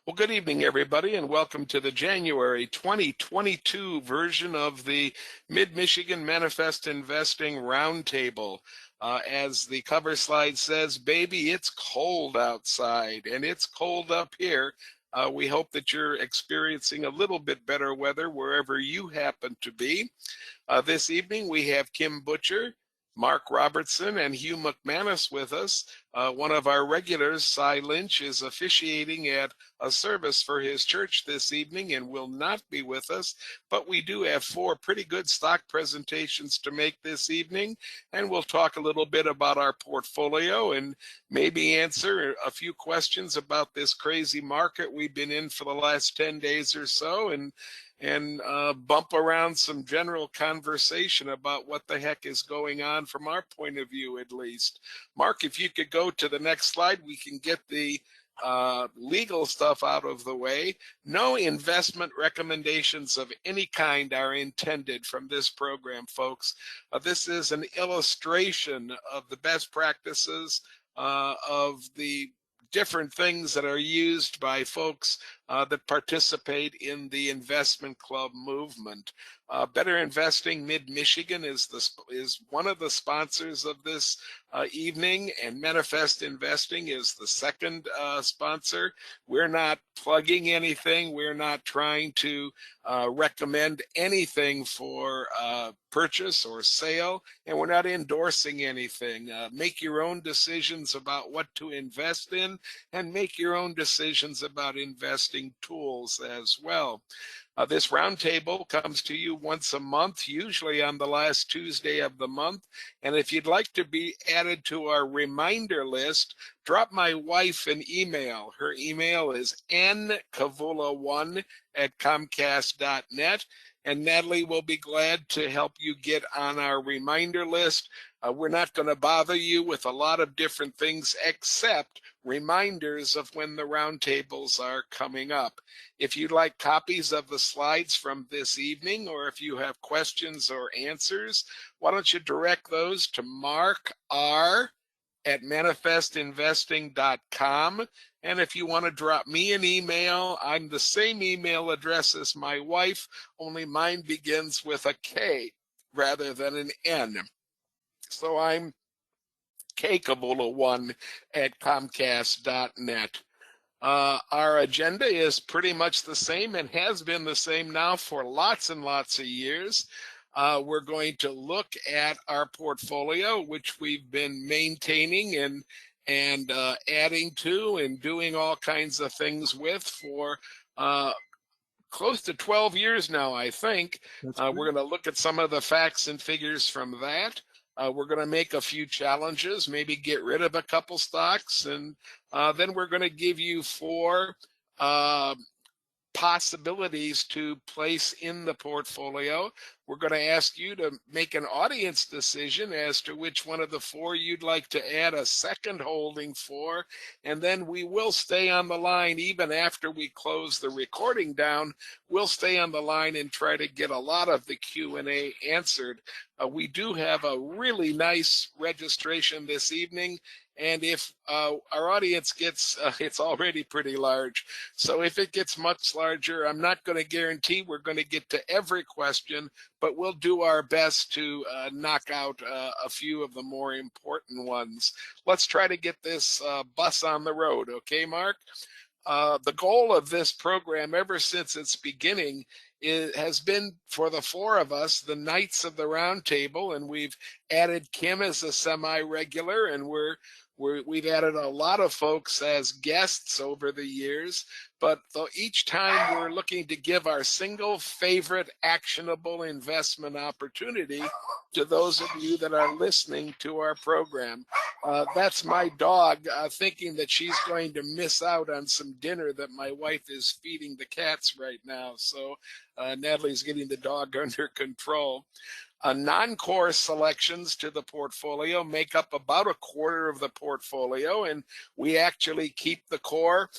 Well, good evening, everybody, and welcome to the January 2022 version of the Mid-Michigan Manifest Investing Roundtable. As the cover slide says, baby, it's cold outside, and it's cold up here. We hope that you're experiencing a little bit better weather wherever you happen to be. This evening, we have Kim Butcher, Mark Robertson, and Hugh McManus with us. One of our regulars, Cy Lynch, is officiating at a service for his church this evening and will not be with us, but we do have 4 pretty good stock presentations to make this evening, and we'll talk a little bit about our portfolio and maybe answer a few questions about this crazy market we've been in for the last 10 days or so, and bump around some general conversation about what the heck is going on from our point of view, at least. Mark, if you could go to the next slide, we can get the legal stuff out of the way. No investment recommendations of any kind are intended from this program, folks. This is an illustration of the best practices of the different things that are used by folks that participate in the investment club movement. Better Investing Mid-Michigan is one of the sponsors of this evening, and Manifest Investing is the second sponsor. We're not plugging anything. We're not trying to recommend anything for purchase or sale, and we're not endorsing anything. Make your own decisions about what to invest in, and make your own decisions about investing tools as well. This roundtable comes to you once a month, usually on the last Tuesday of the month. And if you'd like to be added to our reminder list, drop my wife an email. Her email is nkavula1@comcast.net. And Natalie will be glad to help you get on our reminder list. We're not going to bother you with a lot of different things except reminders of when the roundtables are coming up. If you'd like copies of the slides from this evening, or if you have questions or answers, why don't you direct those to Mark R. at manifestinvesting.com. And if you want to drop me an email, I'm the same email address as my wife, only mine begins with a K rather than an N. So I'm kavula1@comcast.net. Our agenda is pretty much the same and has been the same now for lots and lots of years. We're going to look at our portfolio, which we've been maintaining and adding to and doing all kinds of things with for close to 12 years now, I think. We're going to look at some of the facts and figures from that. We're going to make a few challenges, maybe get rid of a couple stocks, and then we're going to give you 4 possibilities to place in the portfolio. We're going to ask you to make an audience decision as to which one of the 4 you'd like to add a second holding for, and then we will stay on the line even after we close the recording down. We'll stay on the line and try to get a lot of the Q&A answered. We do have a really nice registration this evening, and if our audience gets, it's already pretty large, so if it gets much larger, I'm not going to guarantee we're going to get to every question, but we'll do our best to knock out a few of the more important ones. Let's try to get this bus on the road, okay, Mark? The goal of this program ever since its beginning has been for the 4 of us, the Knights of the Round Table, and we've added Kim as a semi-regular, and we've added a lot of folks as guests over the years, but each time we're looking to give our single favorite actionable investment opportunity to those of you that are listening to our program. That's my dog thinking that she's going to miss out on some dinner that my wife is feeding the cats right now. So Natalie's getting the dog under control. Non-core selections to the portfolio make up about a quarter of the portfolio, and we actually keep the core,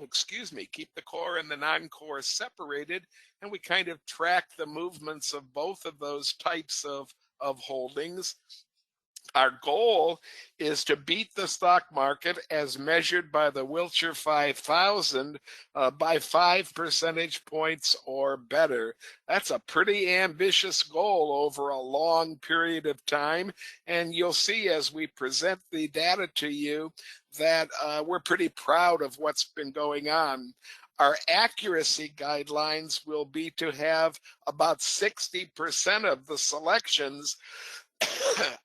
excuse me, keep the core and the non-core separated, and we kind of track the movements of both of those types of holdings. Our goal is to beat the stock market as measured by the Wilshire 5000 by 5 percentage points or better. That's a pretty ambitious goal over a long period of time. And you'll see as we present the data to you that we're pretty proud of what's been going on. Our accuracy guidelines will be to have about 60% of the selections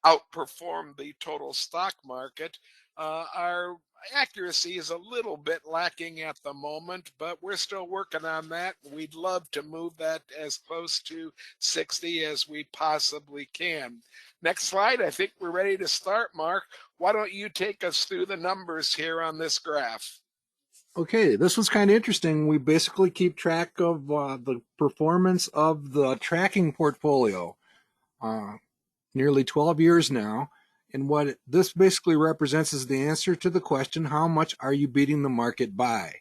outperform the total stock market. Our accuracy is a little bit lacking at the moment, but we're still working on that. We'd love to move that as close to 60 as we possibly can. Next slide. I think we're ready to start, Mark. Why don't you take us through the numbers here on this graph? Okay, this was kind of interesting. We basically keep track of the performance of the tracking portfolio. Nearly 12 years now. And what this basically represents is the answer to the question, how much are you beating the market by?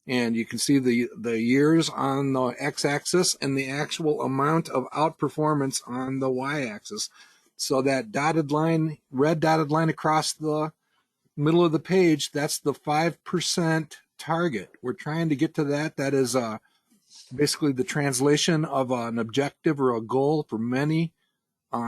And you can see the years on the x-axis and the actual amount of outperformance on the y-axis. So that dotted line, red dotted line across the middle of the page, that's the 5% target. We're trying to get to that. That is basically the translation of an objective or a goal for many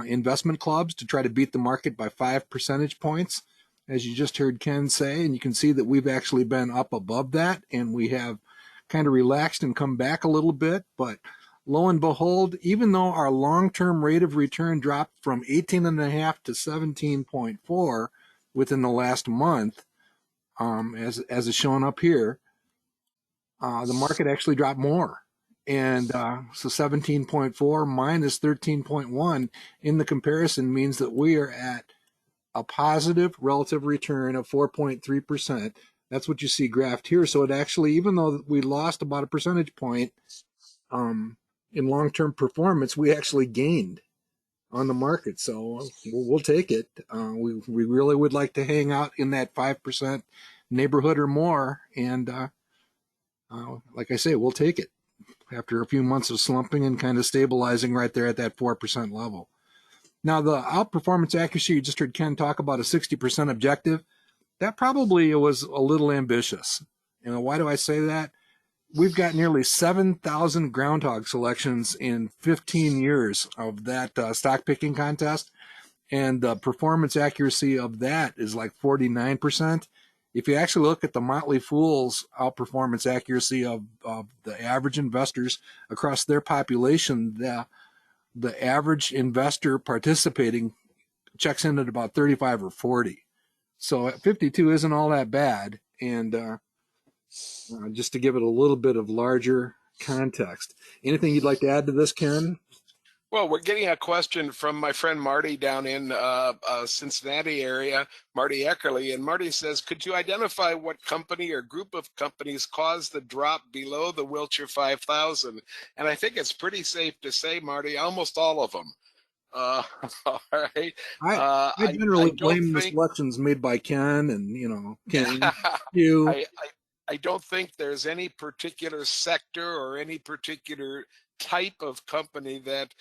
investment clubs, to try to beat the market by 5 percentage points, as you just heard Ken say. And you can see that we've actually been up above that, and we have kind of relaxed and come back a little bit. But lo and behold, even though our long-term rate of return dropped from 18.5 to 17.4 within the last month, as is shown up here, the market actually dropped more. And so 17.4 minus 13.1 in the comparison means that we are at a positive relative return of 4.3%. That's what you see graphed here. So it actually, even though we lost about a percentage point in long-term performance, we actually gained on the market. So we'll take it. We really would like to hang out in that 5% neighborhood or more. And like I say, we'll take it after a few months of slumping and kind of stabilizing right there at that 4% level. Now, the outperformance accuracy, you just heard Ken talk about a 60% objective. That probably was a little ambitious. Why do I say that? We've got nearly 7,000 Groundhog selections in 15 years of that stock picking contest, and the performance accuracy of that is like 49%. If you actually look at the Motley Fool's outperformance accuracy of the average investors across their population, the average investor participating checks in at about 35 or 40. So at 52 isn't all that bad. And just to give it a little bit of larger context. Anything you'd like to add to this, Ken? Well, we're getting a question from my friend Marty down in Cincinnati area, Marty Eckerly. And Marty says, could you identify what company or group of companies caused the drop below the Wilshire 5000? And I think it's pretty safe to say, Marty, almost all of them. All right. I generally blame the selections made by Ken and, Ken, you. I don't think there's any particular sector or any particular type of company that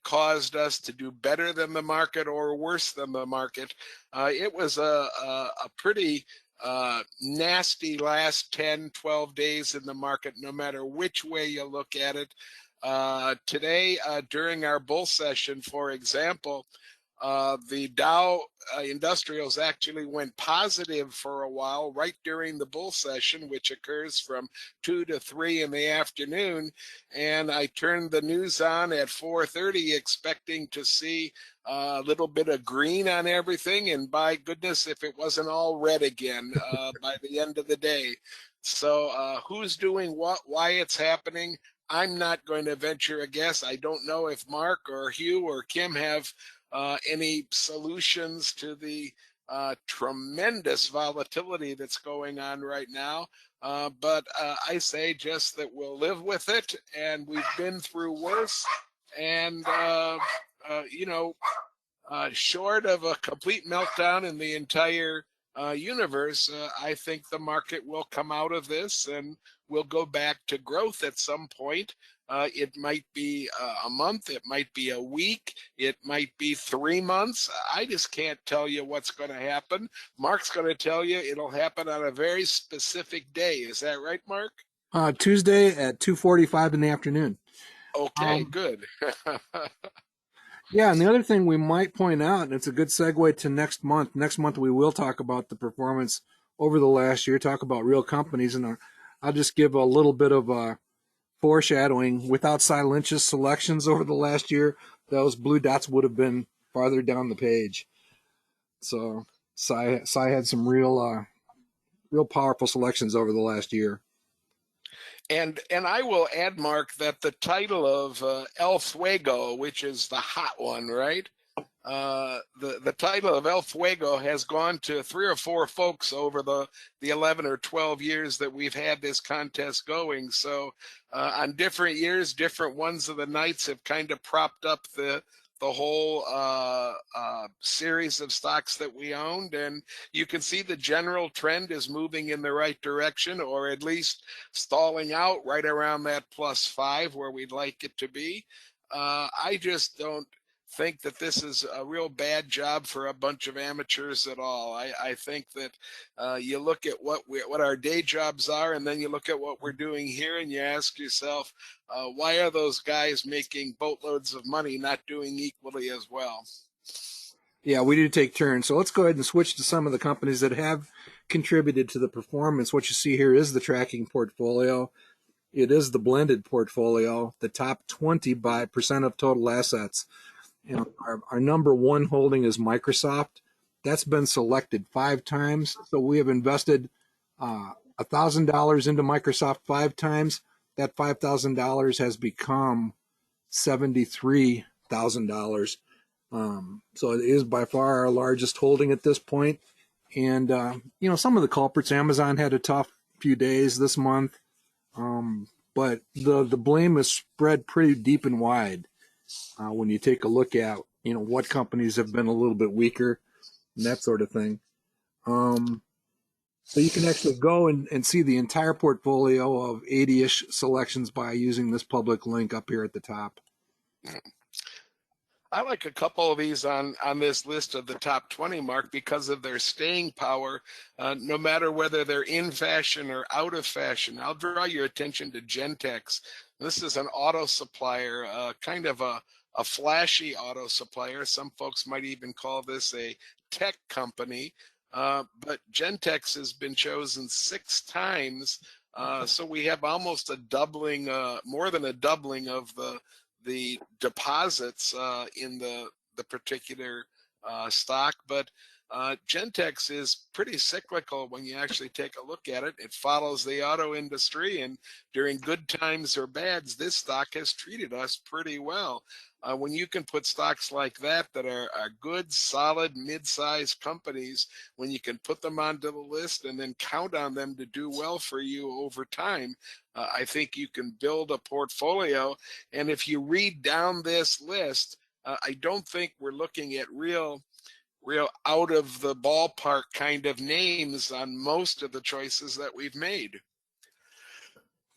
caused us to do better than the market or worse than the market. It was a pretty nasty last 10, 12 days in the market, no matter which way you look at it. Today, during our bull session, for example, the Dow Industrials actually went positive for a while right during the bull session, which occurs from 2 to 3 in the afternoon. And I turned the news on at 4:30 expecting to see a little bit of green on everything. And by goodness, if it wasn't all red again by the end of the day. So who's doing what, why it's happening? I'm not going to venture a guess. I don't know if Mark or Hugh or Kim have any solutions to the tremendous volatility that's going on right now. But I say just that we'll live with it, and we've been through worse. And, short of a complete meltdown in the entire universe, I think the market will come out of this and we'll go back to growth at some point. It might be a month. It might be a week. It might be 3 months. I just can't tell you what's going to happen. Mark's going to tell you it'll happen on a very specific day. Is that right, Mark? Tuesday at 2:45 in the afternoon. Okay, Um, good. yeah, and the other thing we might point out, and it's a good segue to next month. Next month we will talk about the performance over the last year, talk about real companies, and I'll just give a little bit of foreshadowing. Without Cy Lynch's selections over the last year, those blue dots would have been farther down the page. So Cy had some real powerful selections over the last year. And I will add, Mark, that the title of El Fuego, which is the hot one, right? The title of El Fuego has gone to 3 or 4 folks over the 11 or 12 years that we've had this contest going. So on different years, different ones of the nights have kind of propped up the whole series of stocks that we owned, and you can see the general trend is moving in the right direction, or at least stalling out right around that +5 where we'd like it to be. I just don't think that this is a real bad job for a bunch of amateurs at all. I think that you look at what our day jobs are, and then you look at what we're doing here, and you ask yourself, why are those guys making boatloads of money not doing equally as well? Yeah, we do take turns. So let's go ahead and switch to some of the companies that have contributed to the performance. What you see here is the tracking portfolio. It is the blended portfolio, the top 20 by percent of total assets. You know, our number one holding is Microsoft. That's been selected 5 times. So we have invested $1,000 into Microsoft 5 times. That $5,000 has become $73,000. So it is by far our largest holding at this point. And, some of the culprits, Amazon had a tough few days this month. But the blame is spread pretty deep and wide when you take a look at, what companies have been a little bit weaker and that sort of thing. So you can actually go and see the entire portfolio of 80-ish selections by using this public link up here at the top. I like a couple of these on this list of the top 20, Mark, because of their staying power, no matter whether they're in fashion or out of fashion. I'll draw your attention to Gentex. This is an auto supplier, kind of a flashy auto supplier. Some folks might even call this a tech company. But Gentex has been chosen 6 times. So we have almost a doubling, more than a doubling of the deposits in the particular stock. But Gentex is pretty cyclical when you actually take a look at it. It follows the auto industry, and during good times or bads, this stock has treated us pretty well. When you can put stocks like that are good, solid, mid-sized companies, when you can put them onto the list and then count on them to do well for you over time, I think you can build a portfolio. And if you read down this list, I don't think we're looking at real out of the ballpark kind of names on most of the choices that we've made.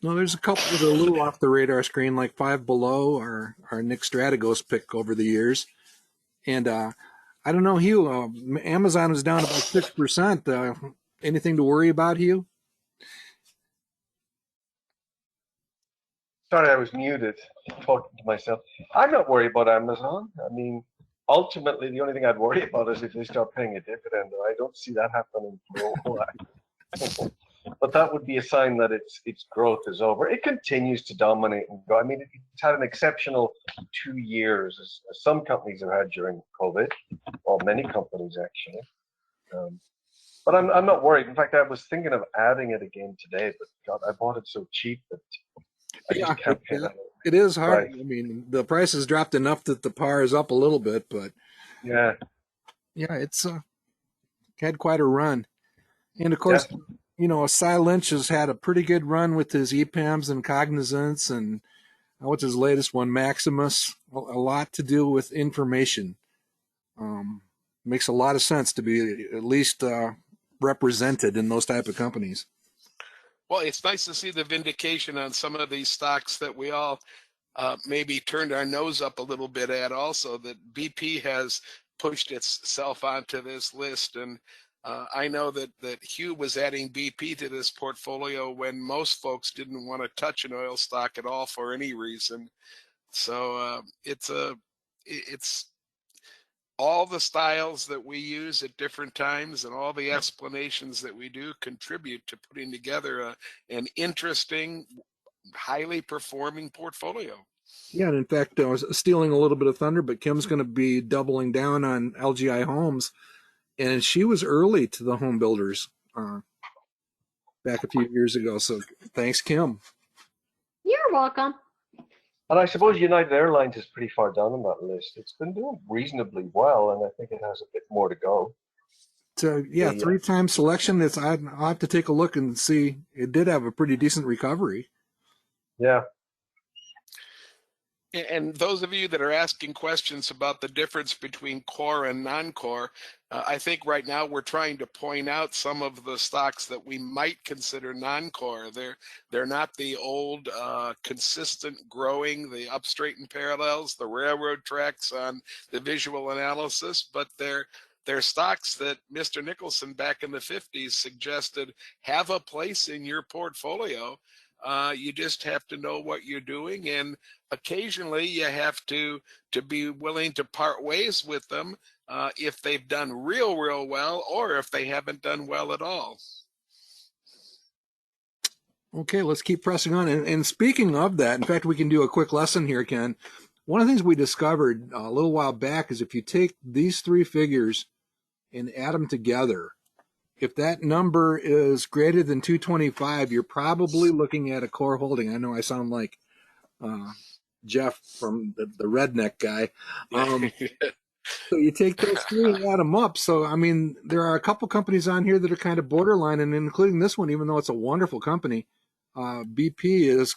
No, there's a couple that are a little off the radar screen, like Five Below, our Nick Strategos pick over the years. And I don't know, Hugh, Amazon was down about 6%. Anything to worry about, Hugh? Sorry, I was muted, talking to myself. I'm not worried about Amazon. I mean, ultimately, the only thing I'd worry about is if they start paying a dividend. I don't see that happening for a while. But that would be a sign that its growth is over. It continues to dominate and go. I mean, it's had an exceptional 2 years, as some companies have had during COVID, or many companies actually. But I'm not worried. In fact, I was thinking of adding it again today, but God, I bought it so cheap that I just can't pay that. It is hard. Right. I mean, the price has dropped enough that the par is up a little bit, but Yeah, it's had quite a run. And of course, Cy Lynch has had a pretty good run with his EPAMs and Cognizance, and what's his latest one, Maximus. A lot to do with information. Makes a lot of sense to be at least represented in those type of companies. Well, it's nice to see the vindication on some of these stocks that we all maybe turned our nose up a little bit at also, that BP has pushed itself onto this list. And I know that Hugh was adding BP to this portfolio when most folks didn't want to touch an oil stock at all for any reason. So it's all the styles that we use at different times and all the explanations that we do contribute to putting together an interesting, highly performing portfolio. Yeah, and in fact, I was stealing a little bit of thunder, but Kim's going to be doubling down on LGI Homes, and she was early to the home builders back a few years ago. So thanks, Kim. You're welcome. And I suppose United Airlines is pretty far down on that list. It's been doing reasonably well, and I think it has a bit more to go. So yeah, three-time selection. I'll have to take a look and see. It did have a pretty decent recovery. Yeah. And those of you that are asking questions about the difference between core and non-core, I think right now we're trying to point out some of the stocks that we might consider non-core. They're not the old, consistent growing, the up straight and parallels, the railroad tracks on the visual analysis, but they're stocks that Mr. Nicholson back in the 50s suggested have a place in your portfolio. You just have to know what you're doing, and occasionally you have to be willing to part ways with them if they've done real well, or if they haven't done well at all. Okay, let's keep pressing on. And speaking of that, in fact, we can do a quick lesson here, Ken. One of the things we discovered a little while back is if you take these three figures and add them together, if that number is greater than 225, you're probably looking at a core holding. I know I sound like Jeff from the redneck guy. So you take those three and add them up. So, I mean, there are a couple companies on here that are kind of borderline, and including this one, even though it's a wonderful company, BP is,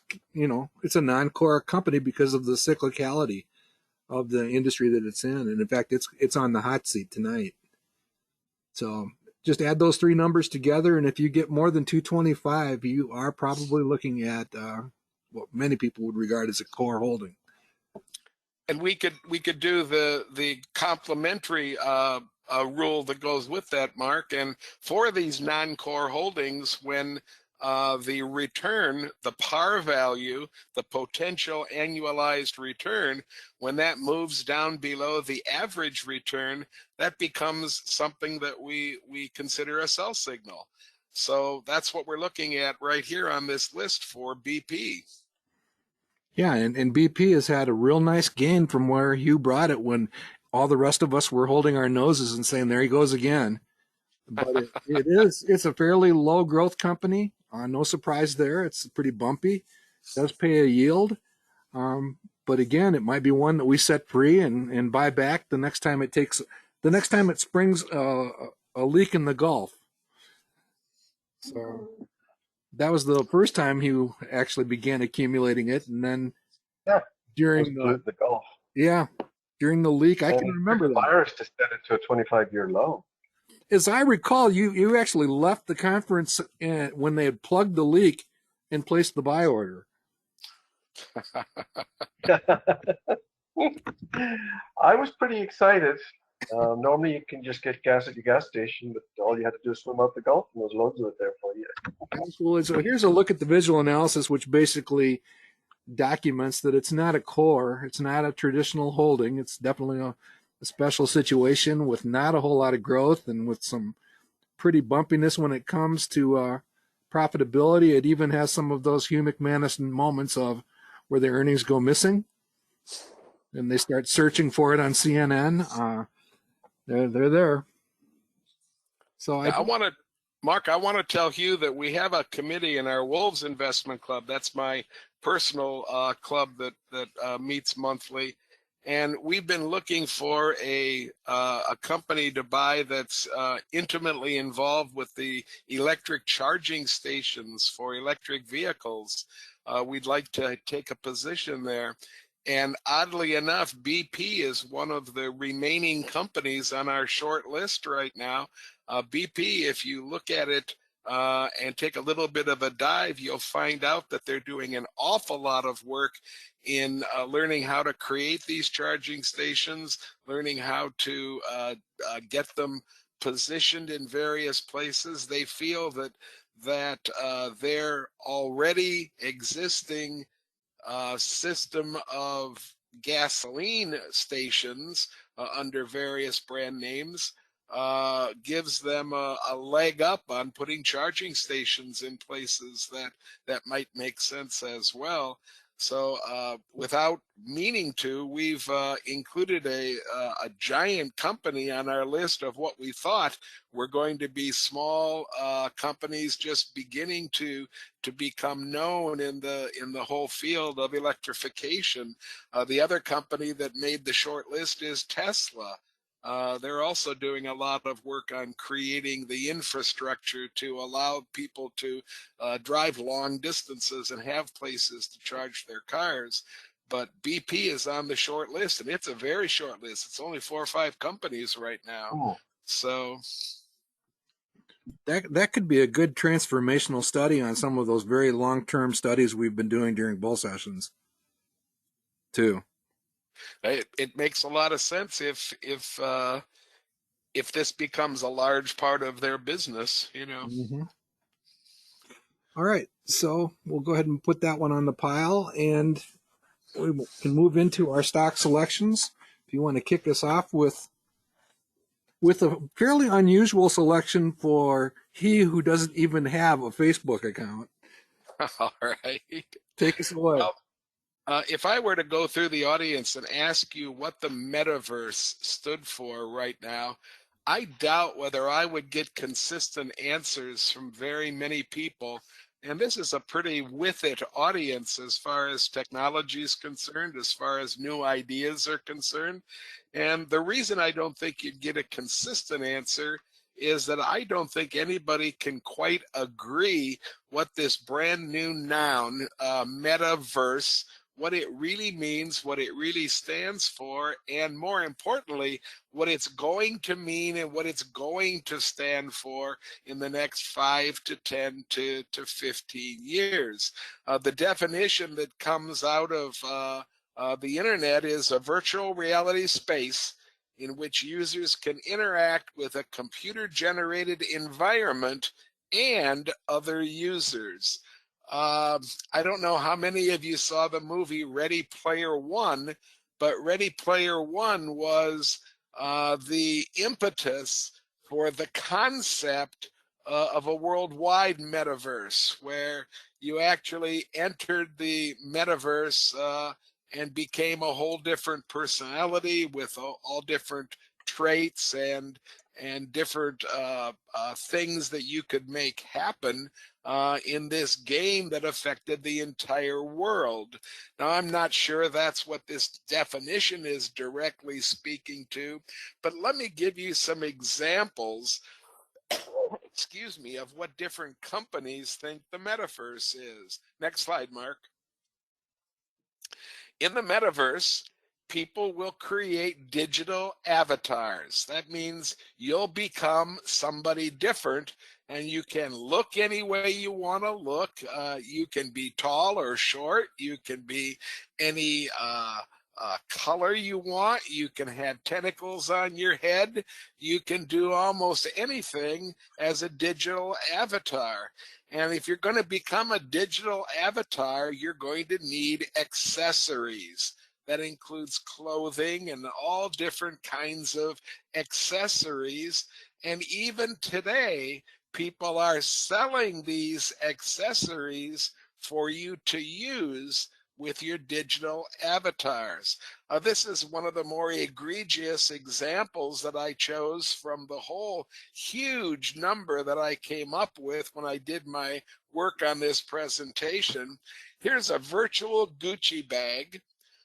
it's a non-core company because of the cyclicality of the industry that it's in. And in fact, it's on the hot seat tonight. So just add those three numbers together, and if you get more than 225, you are probably looking at what many people would regard as a core holding. And we could do the complementary rule that goes with that, Mark. And for these non-core holdings, when the return, the par value, the potential annualized return, when that moves down below the average return, that becomes something that we consider a sell signal. So that's what we're looking at right here on this list for BP. Yeah, and BP has had a real nice gain from where Hugh brought it when all the rest of us were holding our noses and saying, there he goes again. But it's a fairly low growth company. No surprise there. It's pretty bumpy. It does pay a yield. But again, it might be one that we set free and buy back the next time it springs a leak in the Gulf. So that was the first time he actually began accumulating it, and then during the Gulf. Yeah, during the leak, I can remember that. Virus to set it to a 25-year low. As I recall, you actually left the conference when they had plugged the leak and placed the buy order. I was pretty excited. Normally, you can just get gas at your gas station, but all you had to do is swim out the Gulf, and there's loads of it there for you. Absolutely. So here's a look at the visual analysis, which basically documents that it's not a core, it's not a traditional holding. It's definitely a special situation with not a whole lot of growth and with some pretty bumpiness when it comes to profitability. It even has some of those Hugh McManus moments of where their earnings go missing and they start searching for it on CNN. They're there. So Mark, I want to tell Hugh that we have a committee in our Wolves Investment Club. That's my personal club that meets monthly. And we've been looking for a company to buy that's intimately involved with the electric charging stations for electric vehicles. We'd like to take a position there. And oddly enough, BP is one of the remaining companies on our short list right now. BP, if you look at it and take a little bit of a dive, you'll find out that they're doing an awful lot of work in learning how to create these charging stations, learning how to get them positioned in various places. They feel that their already existing system of gasoline stations under various brand names gives them a leg up on putting charging stations in places that might make sense as well. So without meaning to, we've included a giant company on our list of what we thought were going to be small companies just beginning to become known in the whole field of electrification. The other company that made the short list is Tesla. They're also doing a lot of work on creating the infrastructure to allow people to drive long distances and have places to charge their cars. But BP is on the short list, and it's a very short list. It's only 4 or 5 companies right now. Oh. So That could be a good transformational study on some of those very long-term studies we've been doing during bull sessions, too. it makes a lot of sense if this becomes a large part of their business, you know. Mm-hmm. All right, so we'll go ahead and put that one on the pile, and we can move into our stock selections. If you want to kick us off with a fairly unusual selection for he who doesn't even have a Facebook account. All right. Take us away. Well, if I were to go through the audience and ask you what the metaverse stood for right now, I doubt whether I would get consistent answers from very many people. And this is a pretty with it audience as far as technology is concerned, as far as new ideas are concerned. And the reason I don't think you'd get a consistent answer is that I don't think anybody can quite agree what this brand new noun, metaverse, what it really means, what it really stands for, and more importantly, what it's going to mean and what it's going to stand for in the next 5 to 10 to 15 years. The definition that comes out of the internet is a virtual reality space in which users can interact with a computer-generated environment and other users. I don't know how many of you saw the movie Ready Player One, but Ready Player One was the impetus for the concept of a worldwide metaverse, where you actually entered the metaverse and became a whole different personality with all different traits and different things that you could make happen in this game that affected the entire world. Now, I'm not sure that's what this definition is directly speaking to, but let me give you some examples, excuse me, of what different companies think the metaverse is. Next slide, Mark. In the metaverse, people will create digital avatars. That means you'll become somebody different, and you can look any way you want to look. You can be tall or short. You can be any color you want. You can have tentacles on your head. You can do almost anything as a digital avatar. And if you're going to become a digital avatar, you're going to need accessories. That includes clothing and all different kinds of accessories. And even today, people are selling these accessories for you to use with your digital avatars. This is one of the more egregious examples that I chose from the whole huge number that I came up with when I did my work on this presentation. Here's a virtual Gucci bag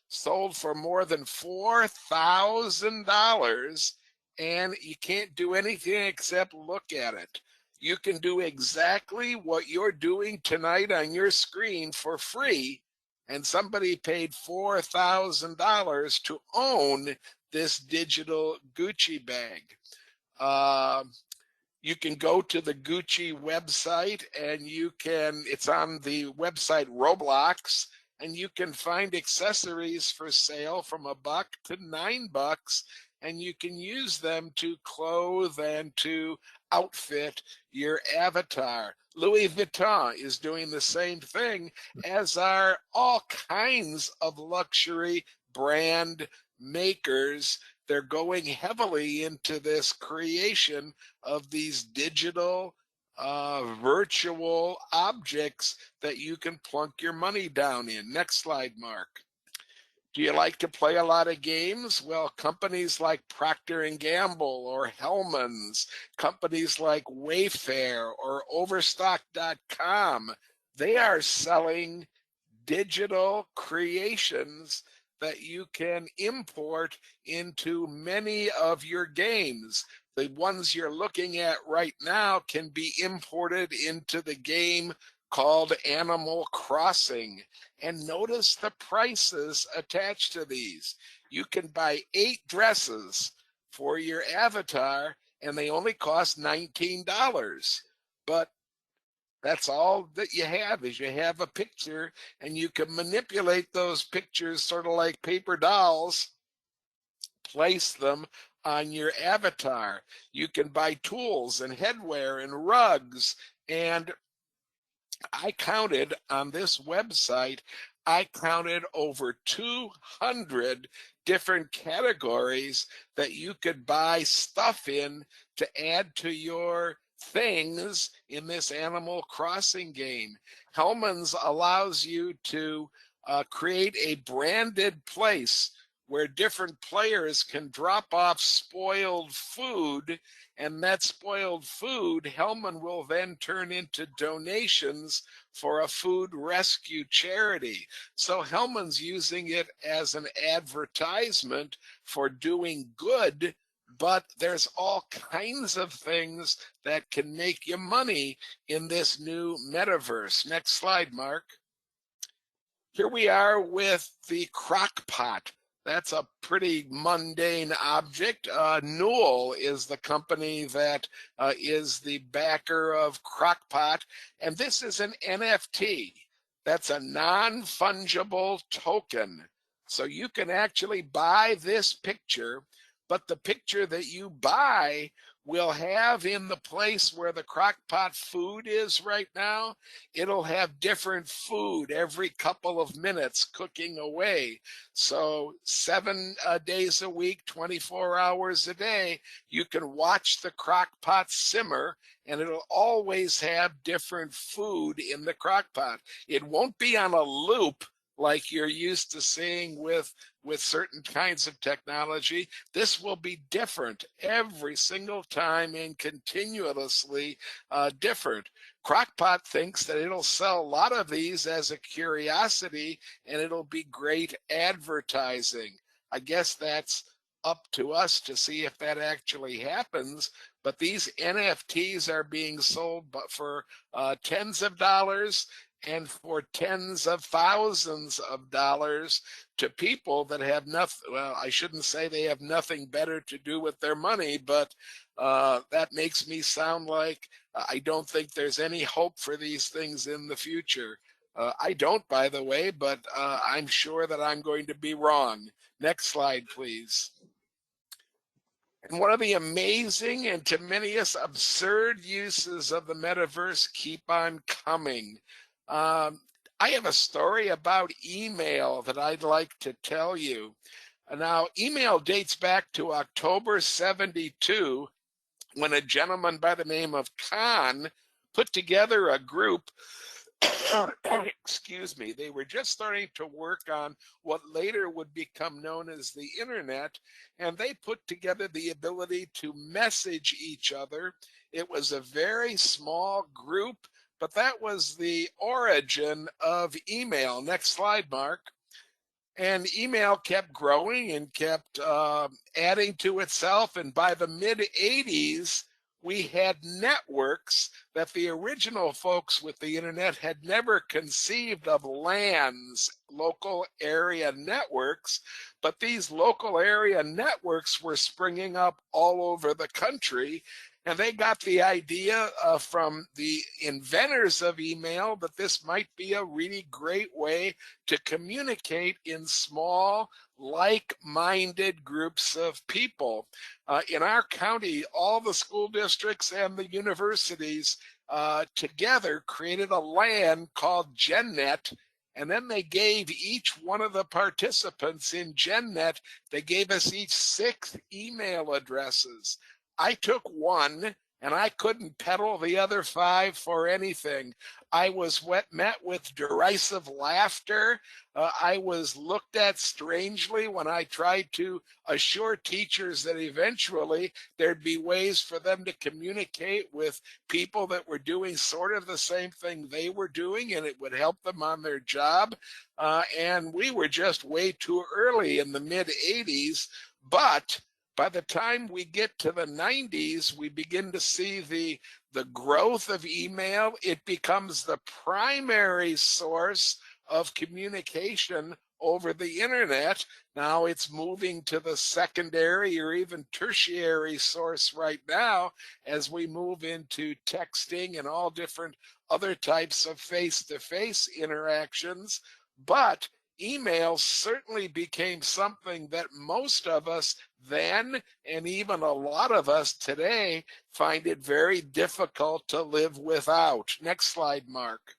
sold for more than $4,000, and you can't do anything except look at it. You can do exactly what you're doing tonight on your screen for free, and somebody paid $4,000 to own this digital Gucci bag. You can go to the Gucci website and it's on the website Roblox, and you can find accessories for sale from $1 to $9, and you can use them to clothe and to outfit your avatar. Louis Vuitton is doing the same thing, as are all kinds of luxury brand makers. They're going heavily into this creation of these digital virtual objects that you can plunk your money down in. Next slide, Mark. Do you like to play a lot of games? Well, companies like Procter & Gamble or Hellman's, companies like Wayfair or Overstock.com, they are selling digital creations that you can import into many of your games. The ones you're looking at right now can be imported into the game called Animal Crossing. And notice the prices attached to these. You can buy 8 dresses for your avatar, and they only cost $19. But that's all that you have, is you have a picture, and you can manipulate those pictures sort of like paper dolls, place them on your avatar. You can buy tools and headwear and rugs, and I counted on this website, I counted over 200 different categories that you could buy stuff in to add to your things in this Animal Crossing game. Hellman's allows you to create a branded place where different players can drop off spoiled food, and that spoiled food Hellman will then turn into donations for a food rescue charity. So Hellman's using it as an advertisement for doing good, but there's all kinds of things that can make you money in this new metaverse. Next slide, Mark. Here we are with the crock pot. That's a pretty mundane object. Newell is the company that is the backer of Crockpot, and this is an NFT. That's a non-fungible token. So you can actually buy this picture, but the picture that you buy will have, in the place where the Crockpot food is right now, it'll have different food every couple of minutes cooking away. So 7 days a week, 24 hours a day, you can watch the Crockpot simmer, and it'll always have different food in the Crockpot. It won't be on a loop like you're used to seeing with certain kinds of technology. This will be different every single time and continuously different. Crockpot thinks that it'll sell a lot of these as a curiosity, and it'll be great advertising. I guess that's up to us to see if that actually happens. But these NFTs are being sold for tens of dollars and for tens of thousands of dollars to people that have nothing. Well, I shouldn't say they have nothing better to do with their money, but that makes me sound like I don't think there's any hope for these things in the future. I don't, by the way, but I'm sure that I'm going to be wrong. Next slide, please. And one of the amazing and to many of us absurd uses of the metaverse keep on coming. I have a story about email that I'd like to tell you. Now, email dates back to October 72, when a gentleman by the name of Khan put together a group. Excuse me. They were just starting to work on what later would become known as the internet, and they put together the ability to message each other. It was a very small group, but that was the origin of email. Next slide, Mark. And email kept growing and kept adding to itself, and by the mid-80s, we had networks that the original folks with the internet had never conceived of. LANs, local area networks, but these local area networks were springing up all over the country, And they got the idea from the inventors of email that this might be a really great way to communicate in small, like-minded groups of people. In our county, all the school districts and the universities together created a LAN called GenNet, and then they gave each one of the participants in GenNet, they gave us each 6 email addresses. I took one and I couldn't peddle the other 5 for anything. I was met with derisive laughter. I was looked at strangely when I tried to assure teachers that eventually there'd be ways for them to communicate with people that were doing sort of the same thing they were doing, and it would help them on their job. And we were just way too early in the mid-'80s, but by the time we get to the 90s, we begin to see the growth of email. It becomes the primary source of communication over the internet. Now it's moving to the secondary or even tertiary source right now as we move into texting and all different other types of face-to-face interactions. But email certainly became something that most of us then, and even a lot of us today, find it very difficult to live without. Next slide, Mark.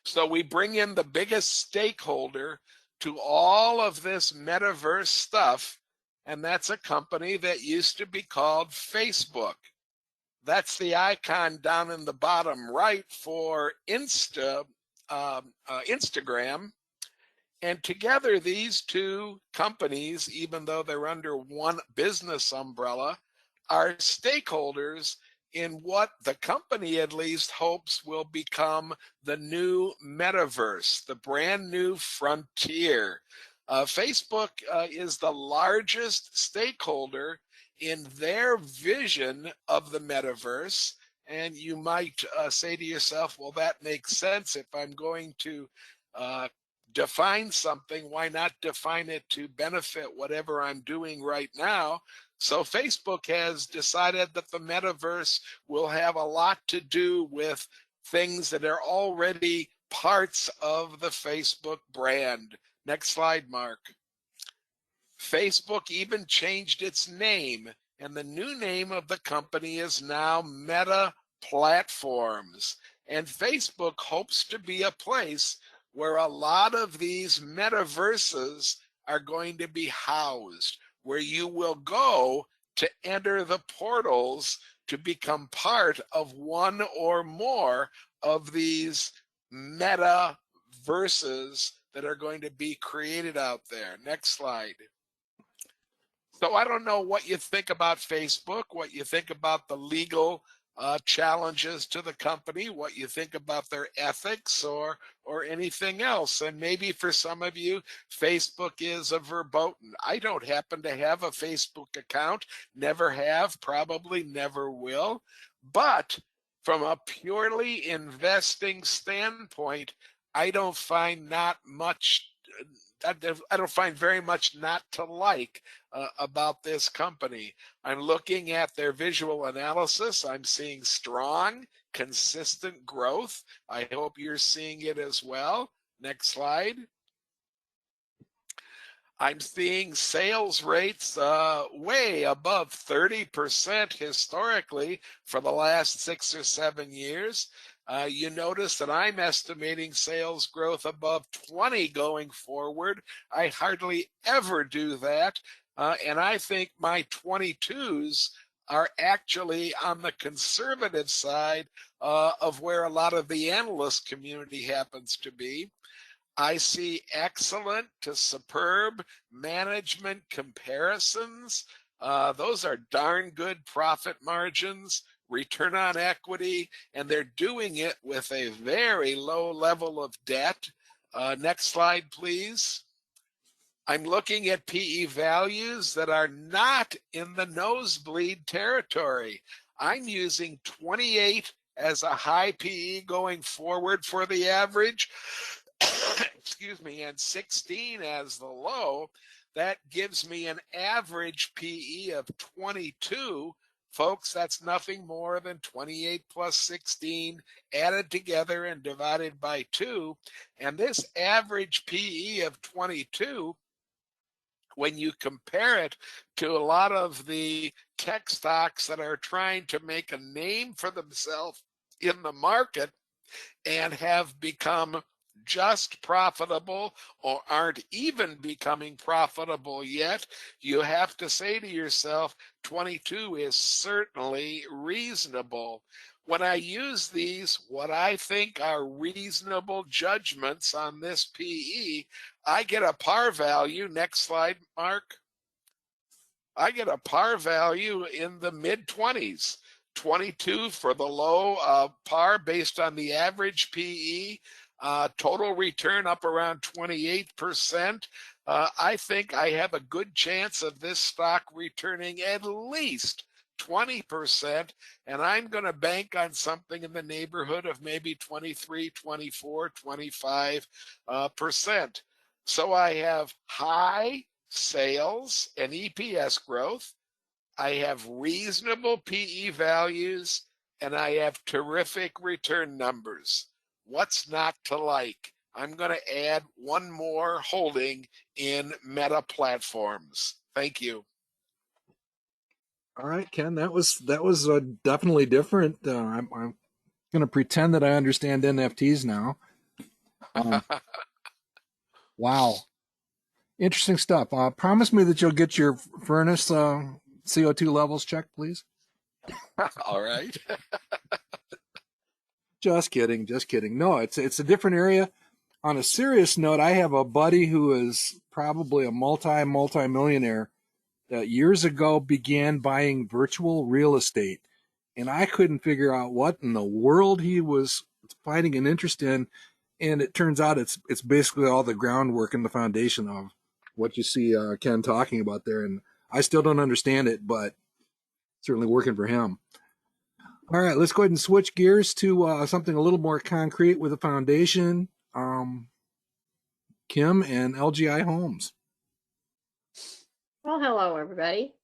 So we bring in the biggest stakeholder to all of this metaverse stuff, and that's a company that used to be called Facebook. That's the icon down in the bottom right for Instagram. And together, these two companies, even though they're under one business umbrella, are stakeholders in what the company at least hopes will become the new metaverse, the brand new frontier. Facebook is the largest stakeholder in their vision of the metaverse. And you might say to yourself, well, that makes sense. If I'm going to define something, why not define it to benefit whatever I'm doing right now? So Facebook has decided that the metaverse will have a lot to do with things that are already parts of the Facebook brand. Next slide, Mark. Facebook even changed its name, and the new name of the company is now Meta Platforms. And Facebook hopes to be a place where a lot of these metaverses are going to be housed, where you will go to enter the portals to become part of one or more of these metaverses that are going to be created out there. Next slide. So I don't know what you think about Facebook, what you think about the legal challenges to the company, what you think about their ethics or anything else. And maybe for some of you, Facebook is a verboten. I don't happen to have a Facebook account, never have, probably never will. But from a purely investing standpoint, I don't find very much not to like about this company. I'm looking at their visual analysis. I'm seeing strong, consistent growth. I hope you're seeing it as well. Next slide. I'm seeing sales rates way above 30% historically for the last 6 or 7 years. You notice that I'm estimating sales growth above 20 going forward. I hardly ever do that. And I think my 22s are actually on the conservative side of where a lot of the analyst community happens to be. I see excellent to superb management comparisons. Those are darn good profit margins, return on equity, and they're doing it with a very low level of debt. Next slide, please. I'm looking at PE values that are not in the nosebleed territory. I'm using 28 as a high PE going forward for the average, excuse me, and 16 as the low. That gives me an average PE of 22 Folks, that's nothing more than 28 plus 16 added together and divided by 2. And this average PE of 22, when you compare it to a lot of the tech stocks that are trying to make a name for themselves in the market and have become just profitable or aren't even becoming profitable yet, you have to say to yourself, 22 is certainly reasonable. When I use these, what I think are reasonable judgments on this PE, I get a par value. Next slide, Mark. I get a par value in the mid-20s. 22 for the low par based on the average PE, total return up around 28%. I think I have a good chance of this stock returning at least 20%, and I'm going to bank on something in the neighborhood of maybe 23, 24, 25%. So I have high sales and EPS growth. I have reasonable PE values, and I have terrific return numbers. What's not to like? I'm going to add one more holding in Meta Platforms. Thank you. All right, Ken, that was definitely different. I'm going to pretend that I understand NFTs now. Wow, interesting stuff. Promise me that you'll get your furnace CO2 levels checked, please. All right. Just kidding, just kidding. No, it's a different area. On a serious note, I have a buddy who is probably a multi-millionaire that years ago began buying virtual real estate, and I couldn't figure out what in the world he was finding an interest in. And it turns out it's basically all the groundwork and the foundation of what you see Ken talking about there. And I still don't understand it, but certainly working for him. All right, let's go ahead and switch gears to something a little more concrete with a foundation. Kim and LGI Homes. Well, hello, everybody.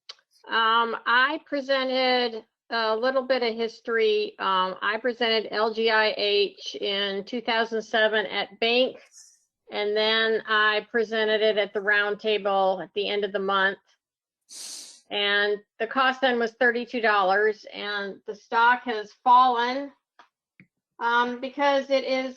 I presented a little bit of history. I presented LGIH in 2007 at Bank, and then I presented it at the roundtable at the end of the month. And the cost then was $32, and the stock has fallen because it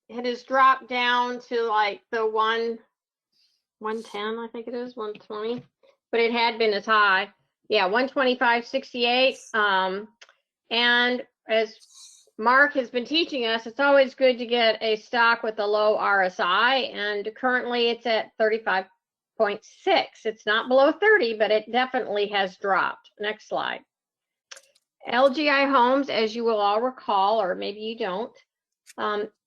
has dropped down to like the 110, I think it is, 120, but it had been as high. Yeah, 125.68. And as Mark has been teaching us, it's always good to get a stock with a low RSI, and currently it's at 35.6. It's not below 30, but it definitely has dropped. Next slide. LGI Homes, as you will all recall, or maybe you don't,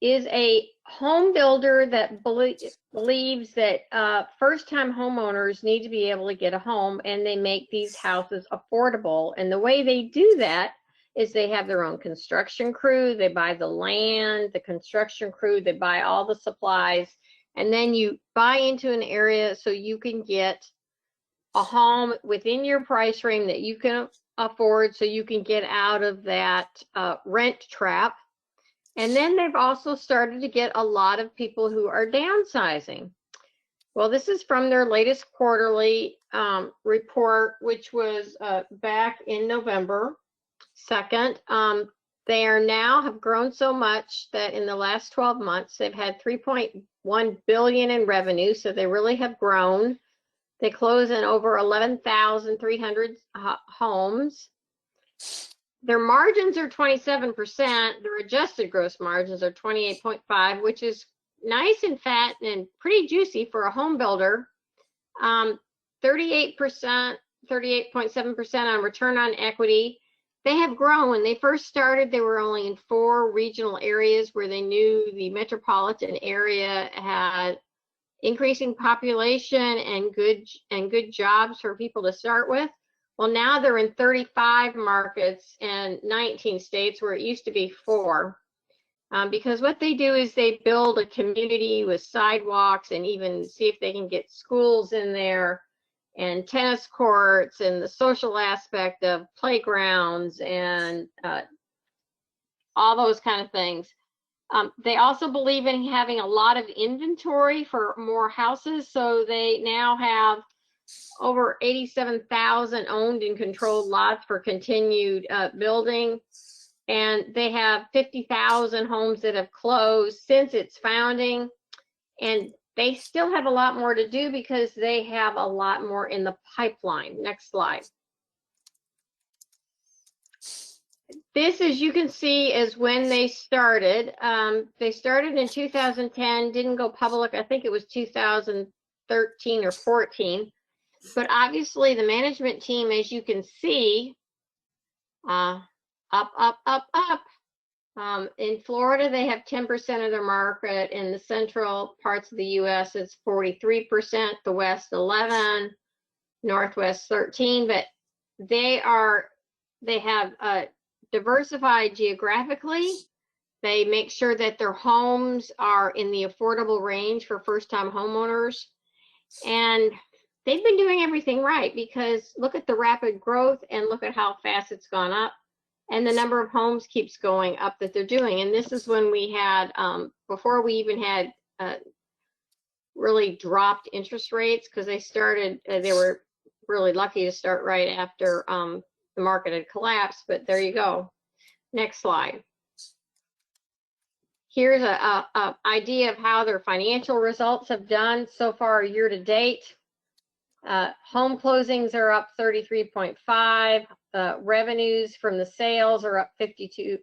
is a home builder that believes that first-time homeowners need to be able to get a home, and they make these houses affordable. And the way they do that is they have their own construction crew, they buy the land, the construction crew, they buy all the supplies, and then you buy into an area so you can get a home within your price range that you can afford, so you can get out of that rent trap. And then they've also started to get a lot of people who are downsizing. Well, this is from their latest quarterly report, which was back in November 2nd. They are now have grown so much that in the last 12 months, they've had $3.1 billion in revenue. So they really have grown. They close in over 11,300 homes. Their margins are 27%. Their adjusted gross margins are 28.5%, which is nice and fat and pretty juicy for a home builder. 38%, 38.7% on return on equity. They have grown. When they first started, they were only in 4 regional areas where they knew the metropolitan area had increasing population and good jobs for people to start with. Well, now they're in 35 markets and 19 states where it used to be 4. Because what they do is they build a community with sidewalks and even see if they can get schools in there. and tennis courts and the social aspect of playgrounds and all those kind of things. They also believe in having a lot of inventory for more houses, so they now have over 87,000 owned and controlled lots for continued building, and they have 50,000 homes that have closed since its founding, and they still have a lot more to do because they have a lot more in the pipeline. Next slide. This, as you can see, is when they started. They started in 2010, didn't go public. I think it was 2013 or 14. But obviously the management team, as you can see, up, up, up, up. In Florida, they have 10% of their market. In the central parts of the U.S., it's 43%, the West 11%, Northwest 13%. But they have diversified geographically. They make sure that their homes are in the affordable range for first-time homeowners. And they've been doing everything right, because look at the rapid growth and look at how fast it's gone up. And the number of homes keeps going up that they're doing. And this is when we had, before we even had really dropped interest rates, because they started, they were really lucky to start right after the market had collapsed, but there you go. Next slide. Here's a idea of how their financial results have done so far year to date. Home closings are up 33.5. Revenues from the sales are up 53%.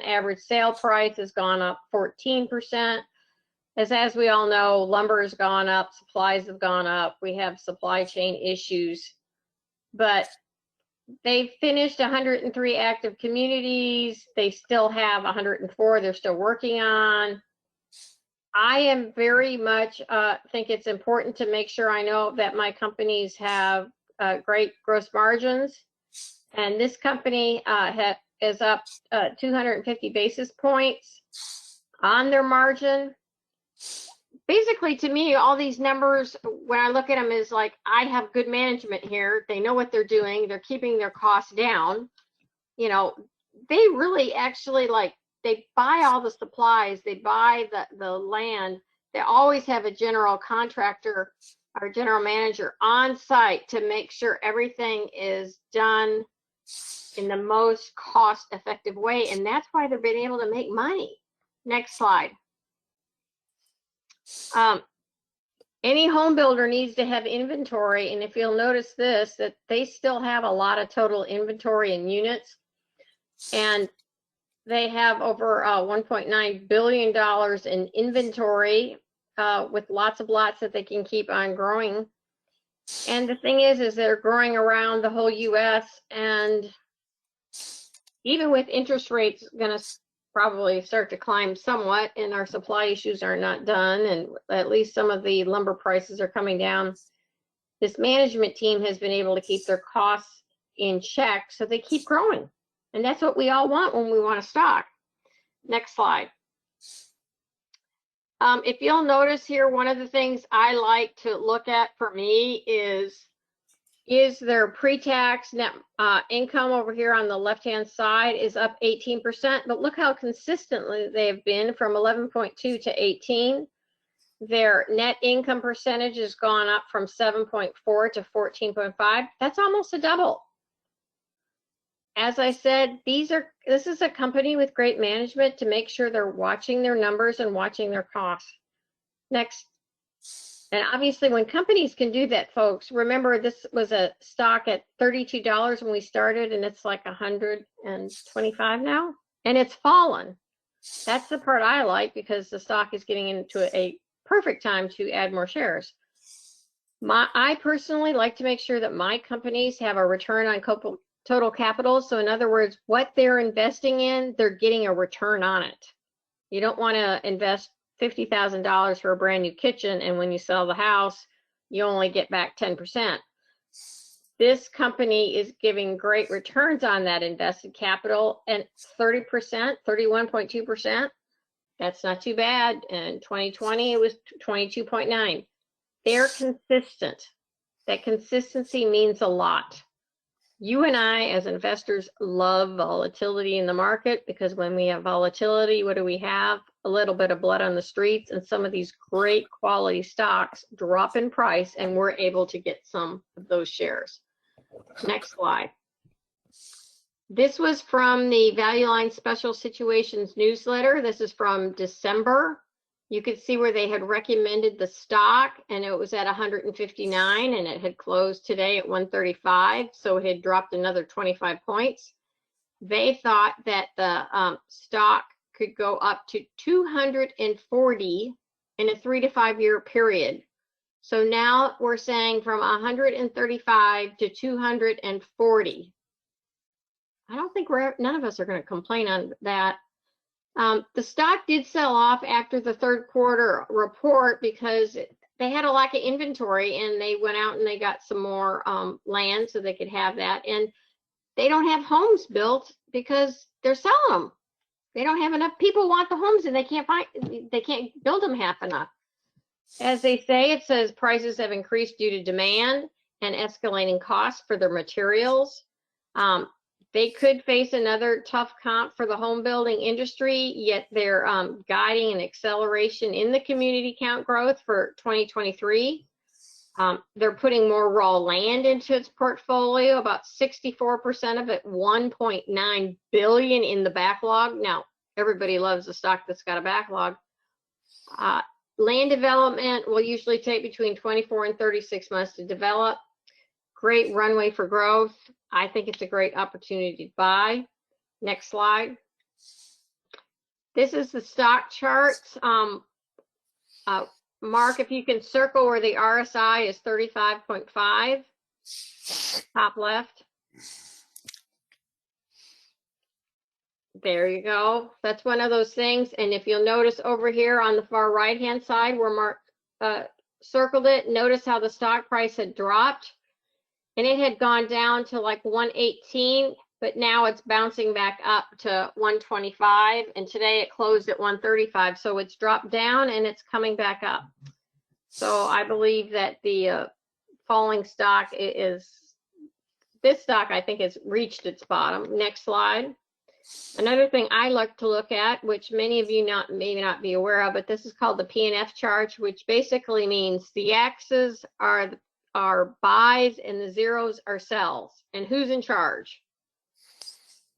Average sale price has gone up 14%. As we all know, lumber has gone up, supplies have gone up. We have supply chain issues, but they finished 103 active communities. They still have 104 they're still working on. I am very much think it's important to make sure I know that my companies have great gross margins. And this company is up 250 basis points on their margin. Basically, to me, all these numbers, when I look at them, is like, I have good management here. They know what they're doing. They're keeping their costs down. You know, they really actually, like, they buy all the supplies. They buy the land. They always have a general contractor or general manager on site to make sure everything is done in the most cost-effective way. And that's why they've been able to make money. Next slide. Any home builder needs to have inventory, and if you'll notice this, that they still have a lot of total inventory in units, and they have over $1.9 billion in inventory with lots of lots that they can keep on growing. And the thing is they're growing around the whole U.S., and even with interest rates going to probably start to climb somewhat, and our supply issues are not done, and at least some of the lumber prices are coming down, this management team has been able to keep their costs in check, so they keep growing. And that's what we all want when we want to stock. Next slide. If you'll notice here, one of the things I like to look at for me is their pre-tax net income over here on the left-hand side is up 18%, but look how consistently they've been from 11.2 to 18. Their net income percentage has gone up from 7.4 to 14.5. That's almost a double. As I said, this is a company with great management to make sure they're watching their numbers and watching their costs. Next. And obviously, when companies can do that, folks, remember this was a stock at $32 when we started, and it's like $125 now, and it's fallen. That's the part I like, because the stock is getting into a perfect time to add more shares. I personally like to make sure that my companies have a return on total capital. So in other words, what they're investing in, they're getting a return on it. You don't want to invest $50,000 for a brand new kitchen, and when you sell the house, you only get back 10%. This company is giving great returns on that invested capital, and 30%, 31.2%. That's not too bad. In 2020, it was 22.9. They're consistent. that consistency means a lot. You and I, as investors, love volatility in the market, because when we have volatility, what do we have? A little bit of blood on the streets, and some of these great quality stocks drop in price, and we're able to get some of those shares. Next slide. This was from the Value Line Special Situations newsletter. This is from December. You could see where they had recommended the stock, and it was at 159, and it had closed today at 135, so it had dropped another 25 points. They thought that the stock could go up to 240 in a 3 to 5 year period. So now we're saying from 135 to 240. I don't think none of us are going to complain on that. The stock did sell off after the third quarter report because they had a lack of inventory, and they went out and they got some more land so they could have that. And they don't have homes built because they're selling them. They don't have enough. People want the homes, and they can't build them half enough. As they say, it says prices have increased due to demand and escalating costs for their materials. They could face another tough comp for the home building industry, yet they're guiding an acceleration in the community count growth for 2023. They're putting more raw land into its portfolio, about 64% of it, $1.9 billion in the backlog. Now, everybody loves a stock that's got a backlog. Land development will usually take between 24 and 36 months to develop. Great runway for growth. I think it's a great opportunity to buy. Next slide. This is the stock charts. Mark, if you can circle where the RSI is 35.5, top left. There you go. That's one of those things. And if you'll notice over here on the far right-hand side where Mark circled it, notice how the stock price had dropped. And it had gone down to like 118, but now it's bouncing back up to 125. And today it closed at 135. So it's dropped down and it's coming back up. So I believe that the falling stock this stock I think has reached its bottom. Next slide. Another thing I like to look at, which many of you may not be aware of, but this is called the Pnf Charge, which basically means the X's are buys and the zeros are sells. And who's in charge?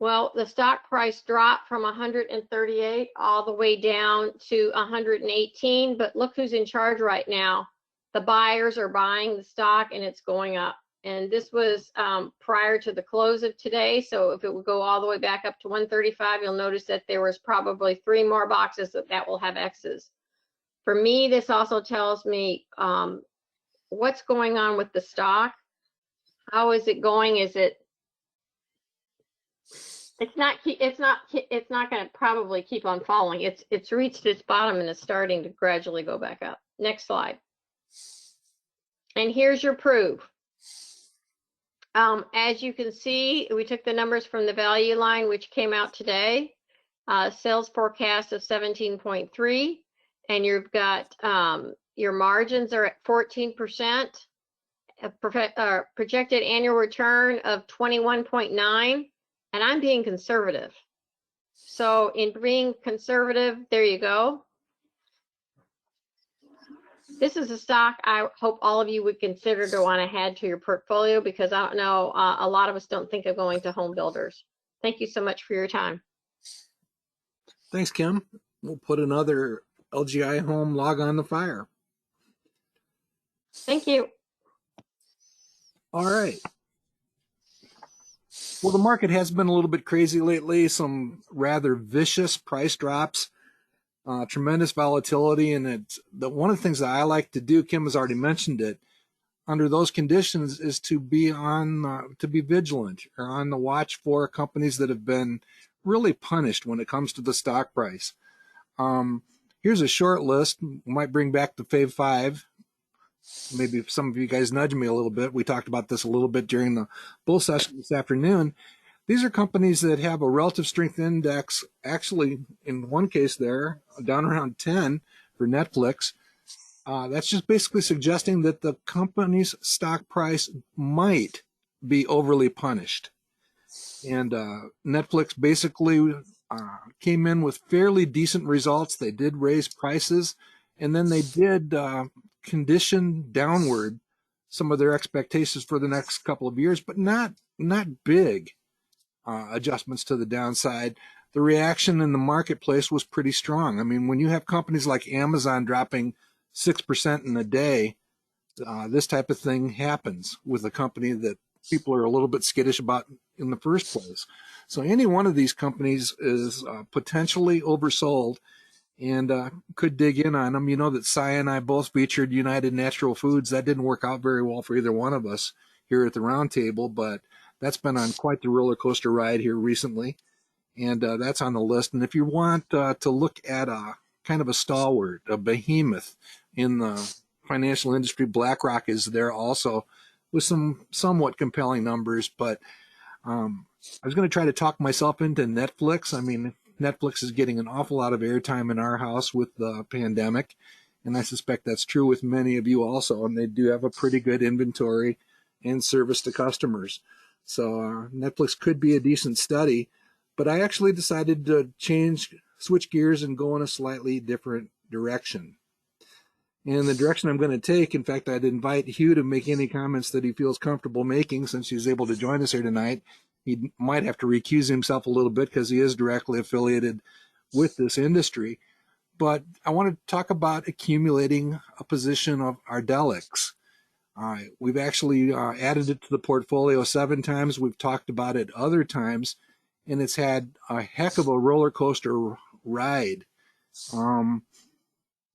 Well, the stock price dropped from 138 all the way down to 118, but look who's in charge right now. The buyers are buying the stock and it's going up. And this was prior to the close of today. So if it would go all the way back up to 135, you'll notice that there was probably 3 more boxes that will have X's. For me, this also tells me what's going on with the stock. How is it going? It's not going to probably keep on falling. It's reached its bottom and it's starting to gradually go back up. Next slide. And here's your proof. As you can see, we took the numbers from the value line, which came out today. Sales forecast of 17.3, and you've got your margins are at 14%, projected annual return of 21.9, and I'm being conservative. So in being conservative, there you go. This is a stock I hope all of you would consider to want to add to your portfolio, because I don't know, a lot of us don't think of going to home builders. Thank you so much for your time. Thanks, Kim. We'll put another LGI home log on the fire. Thank you. All right. Well, the market has been a little bit crazy lately, some rather vicious price drops. Tremendous volatility, and one of the things that I like to do, Kim has already mentioned it, under those conditions is to be vigilant or on the watch for companies that have been really punished when it comes to the stock price. Here's a short list. We might bring back the Fave 5. Maybe some of you guys nudge me a little bit. We talked about this a little bit during the bull session this afternoon. These are companies that have a relative strength index, actually, in one case there, down around 10 for Netflix. That's just basically suggesting that the company's stock price might be overly punished. And Netflix basically came in with fairly decent results. They did raise prices, and then they did condition downward some of their expectations for the next couple of years, but not big adjustments to the downside. The reaction in the marketplace was pretty strong. I mean, when you have companies like Amazon dropping 6% in a day, this type of thing happens with a company that people are a little bit skittish about in the first place. So any one of these companies is potentially oversold and could dig in on them. You know that Cy and I both featured United Natural Foods. That didn't work out very well for either one of us here at the round table, but that's been on quite the roller coaster ride here recently. And that's on the list. And if you want to look at a kind of a stalwart, a behemoth in the financial industry, BlackRock is there also with some somewhat compelling numbers. But I was going to try to talk myself into Netflix. I mean, Netflix is getting an awful lot of airtime in our house with the pandemic, and I suspect that's true with many of you also. And they do have a pretty good inventory and service to customers. So Netflix could be a decent study. But I actually decided to switch gears and go in a slightly different direction. And the direction I'm going to take, in fact, I'd invite Hugh to make any comments that he feels comfortable making since he's able to join us here tonight. He might have to recuse himself a little bit because he is directly affiliated with this industry. But I want to talk about accumulating a position of Ardelyx. We've actually added it to the portfolio 7 times. We've talked about it other times. And it's had a heck of a roller coaster ride.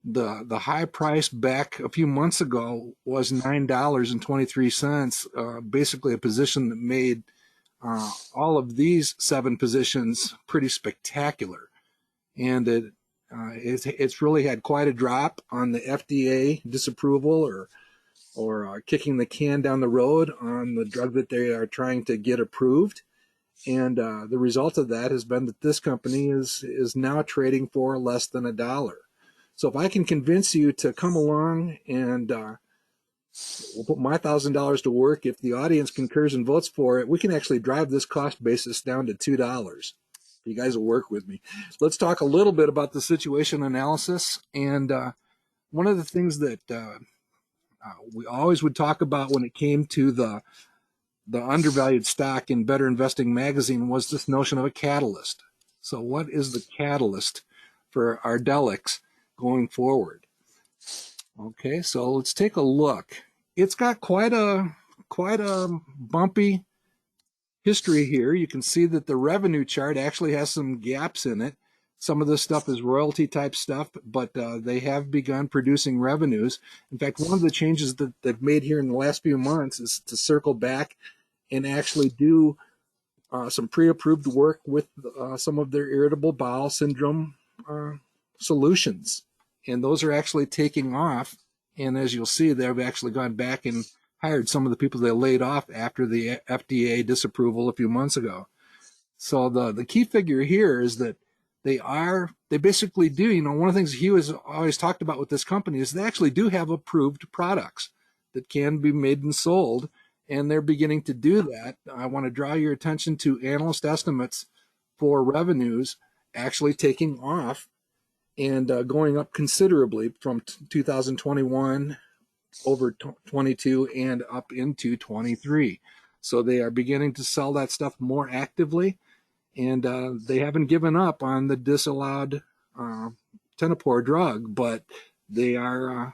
The high price back a few months ago was $9.23, basically a position that made all of these 7 positions pretty spectacular. And it's really had quite a drop on the FDA disapproval or kicking the can down the road on the drug that they are trying to get approved. And the result of that has been that this company is now trading for less than $1. So if I can convince you to come along and we'll put my $1,000 to work, if the audience concurs and votes for it, we can actually drive this cost basis down to $2. You guys will work with me. Let's talk a little bit about the situation analysis. And one of the things that we always would talk about when it came to the undervalued stock in Better Investing magazine was this notion of a catalyst. So what is the catalyst for Ardelyx going forward? Okay, so let's take a look. It's got quite a bumpy history here. You can see that the revenue chart actually has some gaps in it. Some of this stuff is royalty type stuff, but they have begun producing revenues. In fact, one of the changes that they've made here in the last few months is to circle back and actually do some pre-approved work with some of their irritable bowel syndrome solutions. And those are actually taking off. And as you'll see, they've actually gone back and hired some of the people they laid off after the FDA disapproval a few months ago. So the key figure here is that they basically do, one of the things Hugh has always talked about with this company is they actually do have approved products that can be made and sold. And they're beginning to do that. I want to draw your attention to analyst estimates for revenues actually taking off and going up considerably from 2021 over 22 and up into 23. So they are beginning to sell that stuff more actively, and they haven't given up on the disallowed tenopor drug, but they're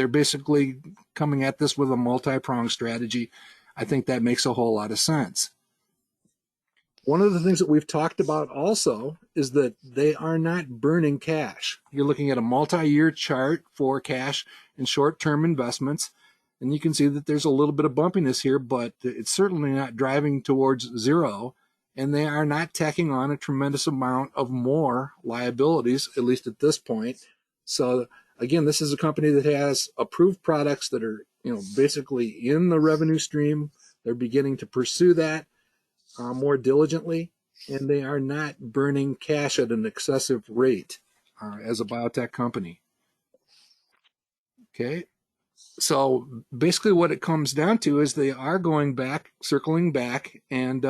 basically coming at this with a multi-pronged strategy. I think that makes a whole lot of sense. One of the things that we've talked about also is that they are not burning cash. You're looking at a multi-year chart for cash and short-term investments, and you can see that there's a little bit of bumpiness here, but it's certainly not driving towards zero, and they are not tacking on a tremendous amount of more liabilities, at least at this point. So again, this is a company that has approved products that are, basically in the revenue stream. They're beginning to pursue that more diligently, and they are not burning cash at an excessive rate as a biotech company. Okay. So basically what it comes down to is they are going back, circling back, and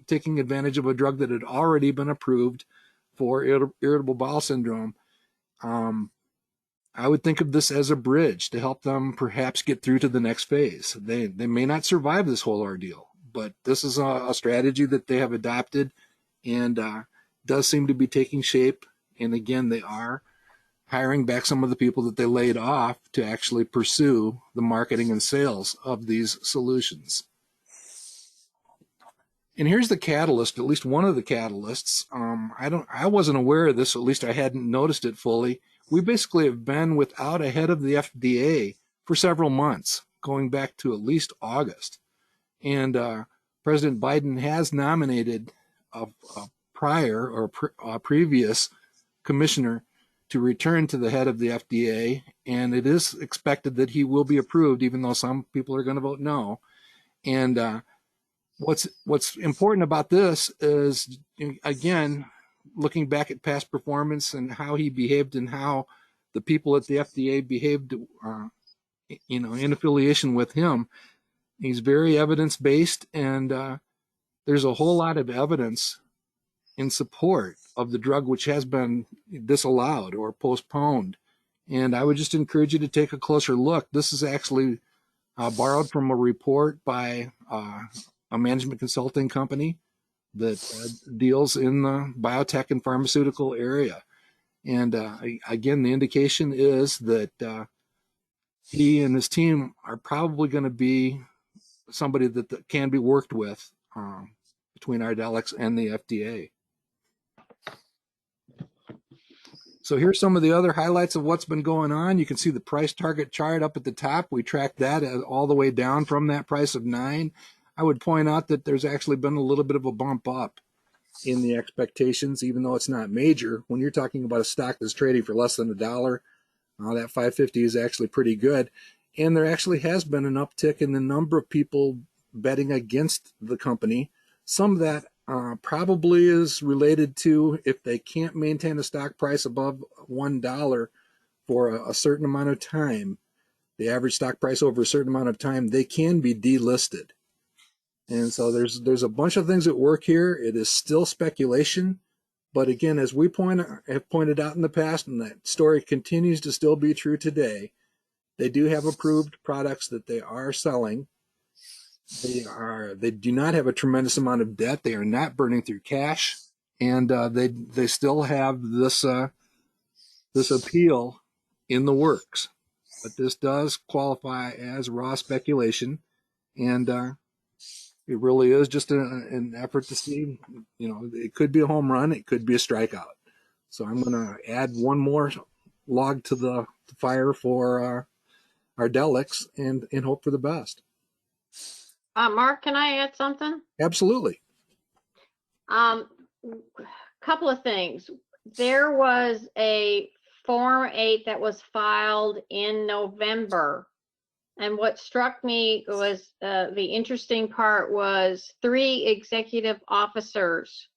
taking advantage of a drug that had already been approved for irritable bowel syndrome. I would think of this as a bridge to help them perhaps get through to the next phase. They may not survive this whole ordeal, but this is a strategy that they have adopted and does seem to be taking shape. And again, they are hiring back some of the people that they laid off to actually pursue the marketing and sales of these solutions. And here's the catalyst, at least one of the catalysts. I wasn't aware of this, at least I hadn't noticed it fully. We basically have been without a head of the FDA for several months, going back to at least August. And President Biden has nominated a previous commissioner to return to the head of the FDA, and it is expected that he will be approved, even though some people are going to vote no. And what's important about this is, again, looking back at past performance and how he behaved and how the people at the FDA behaved, in affiliation with him. He's very evidence-based, and there's a whole lot of evidence in support of the drug which has been disallowed or postponed. And I would just encourage you to take a closer look. This is actually borrowed from a report by a management consulting company that deals in the biotech and pharmaceutical area. And again, the indication is that he and his team are probably going to be somebody that can be worked with between Ardelyx and the FDA. So here's some of the other highlights of what's been going on. You can see the price target chart up at the top. We tracked that all the way down from that price of 9. I would point out that there's actually been a little bit of a bump up in the expectations, even though it's not major. When you're talking about a stock that's trading for less than $1, that 550 is actually pretty good. And there actually has been an uptick in the number of people betting against the company. Some of that probably is related to if they can't maintain a stock price above $1 for a certain amount of time, the average stock price over a certain amount of time, they can be delisted. And so there's a bunch of things at work here. It is still speculation, but again, as we have pointed out in the past, and that story continues to still be true today, they do have approved products that they are selling. They do not have a tremendous amount of debt. They are not burning through cash, and they still have this appeal in the works. But this does qualify as raw speculation, and it really is just an effort to see. It could be a home run, it could be a strikeout. So I'm going to add one more log to the fire for Ardelyx and hope for the best. Mark, can I add something? Absolutely. Couple of things. There was a Form 8 that was filed in November. And what struck me was the interesting part was 3 executive officers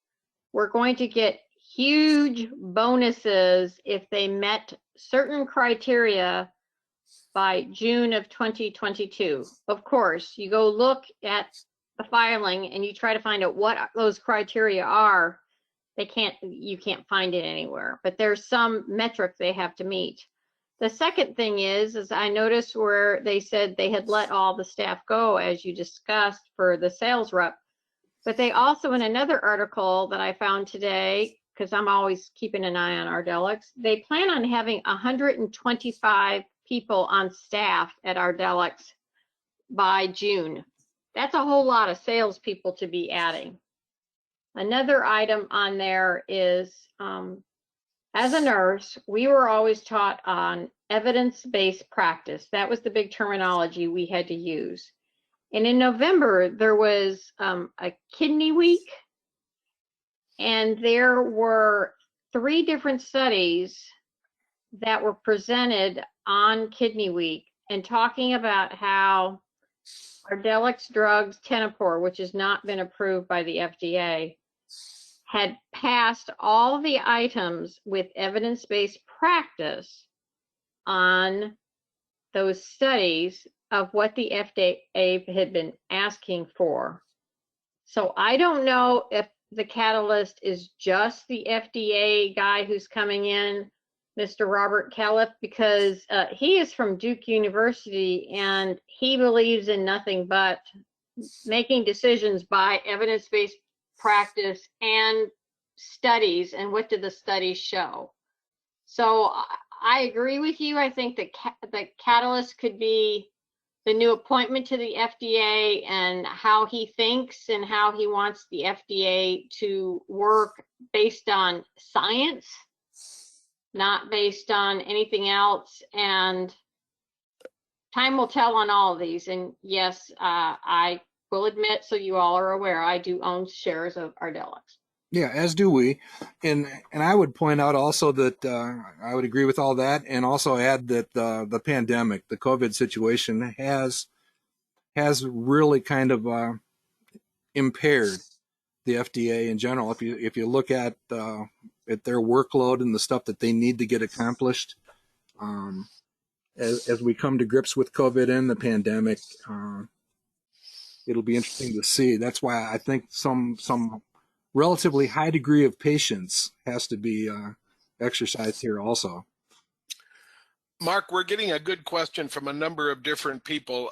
were going to get huge bonuses if they met certain criteria by June of 2022. Of course, you go look at the filing and you try to find out what those criteria are. You can't find it anywhere, but there's some metric they have to meet. The second thing is I noticed where they said they had let all the staff go, as you discussed, for the sales rep. But they also, in another article that I found today, because I'm always keeping an eye on Ardelyx, they plan on having 125 people on staff at Ardelyx by June. That's a whole lot of salespeople to be adding. Another item on there is, as a nurse, we were always taught on evidence-based practice. That was the big terminology we had to use. And in November, there was a kidney week, and there were 3 different studies that were presented on Kidney Week and talking about how Ardelyx drugs, Tenopor, which has not been approved by the FDA, had passed all the items with evidence-based practice on those studies of what the FDA had been asking for. So I don't know if the catalyst is just the FDA guy who's coming in, Mr. Robert Califf, because he is from Duke University and he believes in nothing but making decisions by evidence-based practice and studies. And what did the studies show? So I agree with you. I think that the catalyst could be the new appointment to the FDA and how he thinks and how he wants the FDA to work based on science, not based on anything else. And time will tell on all of these. And yes, I will admit, so you all are aware, I do own shares of Ardelyx. Yeah, as do we. And I would point out also that I would agree with all that, and also add that the pandemic, the COVID situation has really kind of impaired the FDA in general. If you look at their workload and the stuff that they need to get accomplished, as we come to grips with COVID and the pandemic, it'll be interesting to see. That's why I think some relatively high degree of patience has to be exercised here also. Mark, we're getting a good question from a number of different people.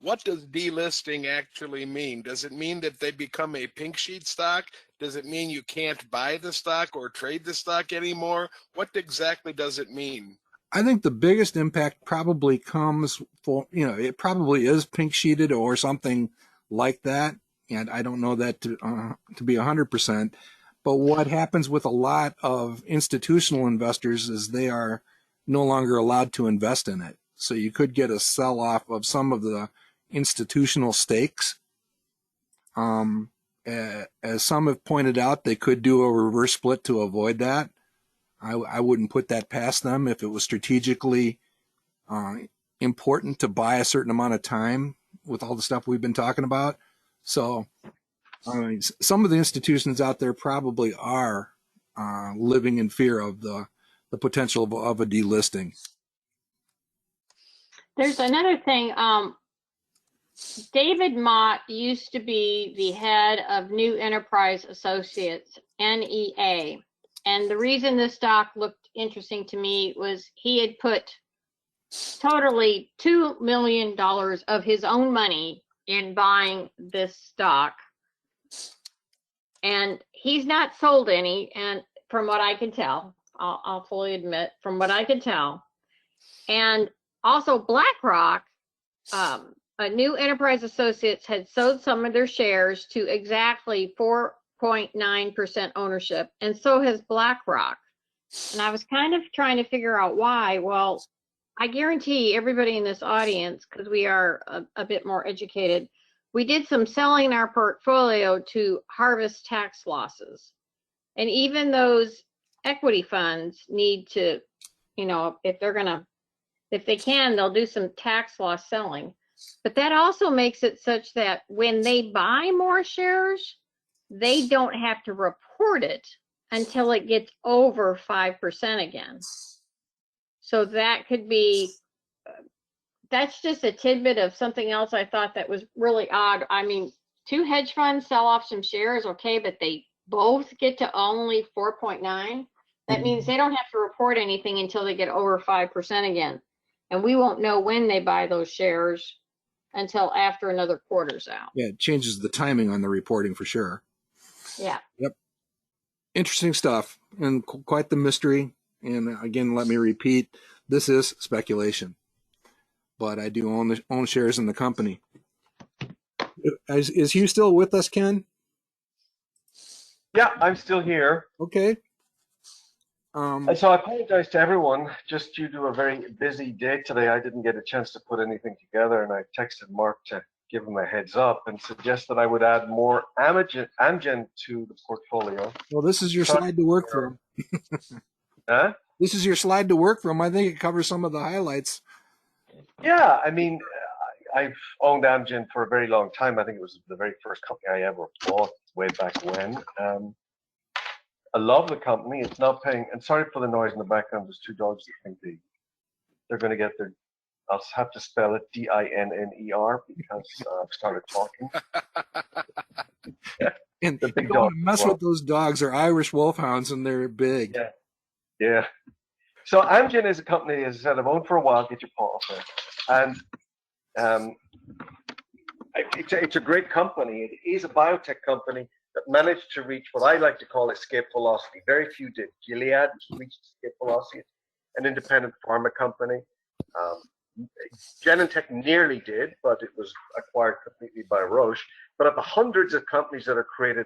What does delisting actually mean? Does it mean that they become a pink sheet stock? Does it mean you can't buy the stock or trade the stock anymore? What exactly does it mean? I think the biggest impact probably comes for, it probably is pink sheeted or something like that. And I don't know that to be 100%. But what happens with a lot of institutional investors is they are no longer allowed to invest in it. So you could get a sell-off of some of the institutional stakes. As some have pointed out, they could do a reverse split to avoid that. I wouldn't put that past them if it was strategically important to buy a certain amount of time with all the stuff we've been talking about. So some of the institutions out there probably are living in fear of the potential of a delisting. There's another thing. David Mott used to be the head of New Enterprise Associates, NEA. And the reason this stock looked interesting to me was he had put totally $2 million of his own money in buying this stock. And he's not sold any, and from what I can tell, I'll fully admit, from what I can tell. And also BlackRock, a New Enterprise Associates had sold some of their shares to exactly 4.9% ownership, and so has BlackRock. And I was kind of trying to figure out why. Well, I guarantee everybody in this audience, because we are a bit more educated, we did some selling in our portfolio to harvest tax losses. And even those equity funds need to, if they can, they'll do some tax loss selling. But that also makes it such that when they buy more shares, they don't have to report it until it gets over 5% again. So that could be, that's just a tidbit of something else I thought that was really odd. I mean, two hedge funds sell off some shares, okay, but they both get to only 4.9. That means they don't have to report anything until they get over 5% again. And we won't know when they buy those shares until after another quarter's out. Yeah, it changes the timing on the reporting for sure. Yeah. Yep. Interesting stuff and quite the mystery. And again, let me repeat, this is speculation, but I do own shares in the company. Is Hugh still with us, Ken? Yeah, I'm still here. Okay. So I apologize to everyone. Just due to a very busy day today, I didn't get a chance to put anything together, and I texted Mark to give him a heads up and suggest that I would add more Amgen to the portfolio. Well, this is your slide to work from. Huh? This is your slide to work from. I think it covers some of the highlights. Yeah, I mean, I've owned Amgen for a very long time. I think it was the very first company I ever bought way back when. I love the company. It's not paying, and sorry for the noise in the background. There's two dogs that think they're going to get their I'll have to spell it Dinner because I've started talking. And The you big don't want dog. to mess Well, with those dogs. They're Irish wolfhounds, and they're big. yeah, yeah. So Amgen is a company, as I said, I've owned for a while. Get your paw off it. And it's a great company. It is a biotech company that managed to reach what I like to call escape velocity. Very few did. Gilead reached escape velocity, an independent pharma company. Genentech nearly did, but it was acquired completely by Roche. But of the hundreds of companies that are created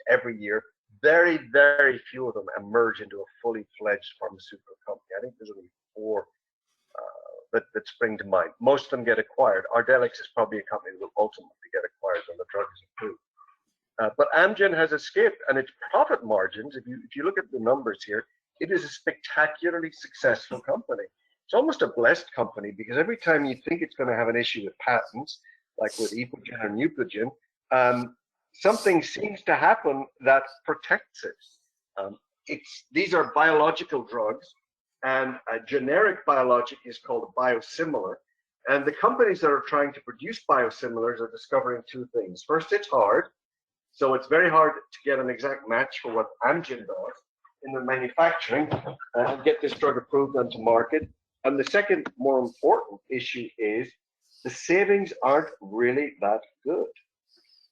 every year, very, very few of them emerge into a fully fledged pharmaceutical company. I think there's only 4 that spring to mind. Most of them get acquired. Ardelyx is probably a company that will ultimately get acquired when the drug is approved. But Amgen has escaped, and its profit margins, if you look at the numbers here, it is a spectacularly successful company. It's almost a blessed company because every time you think it's going to have an issue with patents, like with Epogen or Neupogen, something seems to happen that protects it. These are biological drugs, and a generic biologic is called a biosimilar. And the companies that are trying to produce biosimilars are discovering 2 things. First, it's hard. So it's very hard to get an exact match for what Amgen does in the manufacturing and get this drug approved onto market. And the second more important issue is the savings aren't really that good.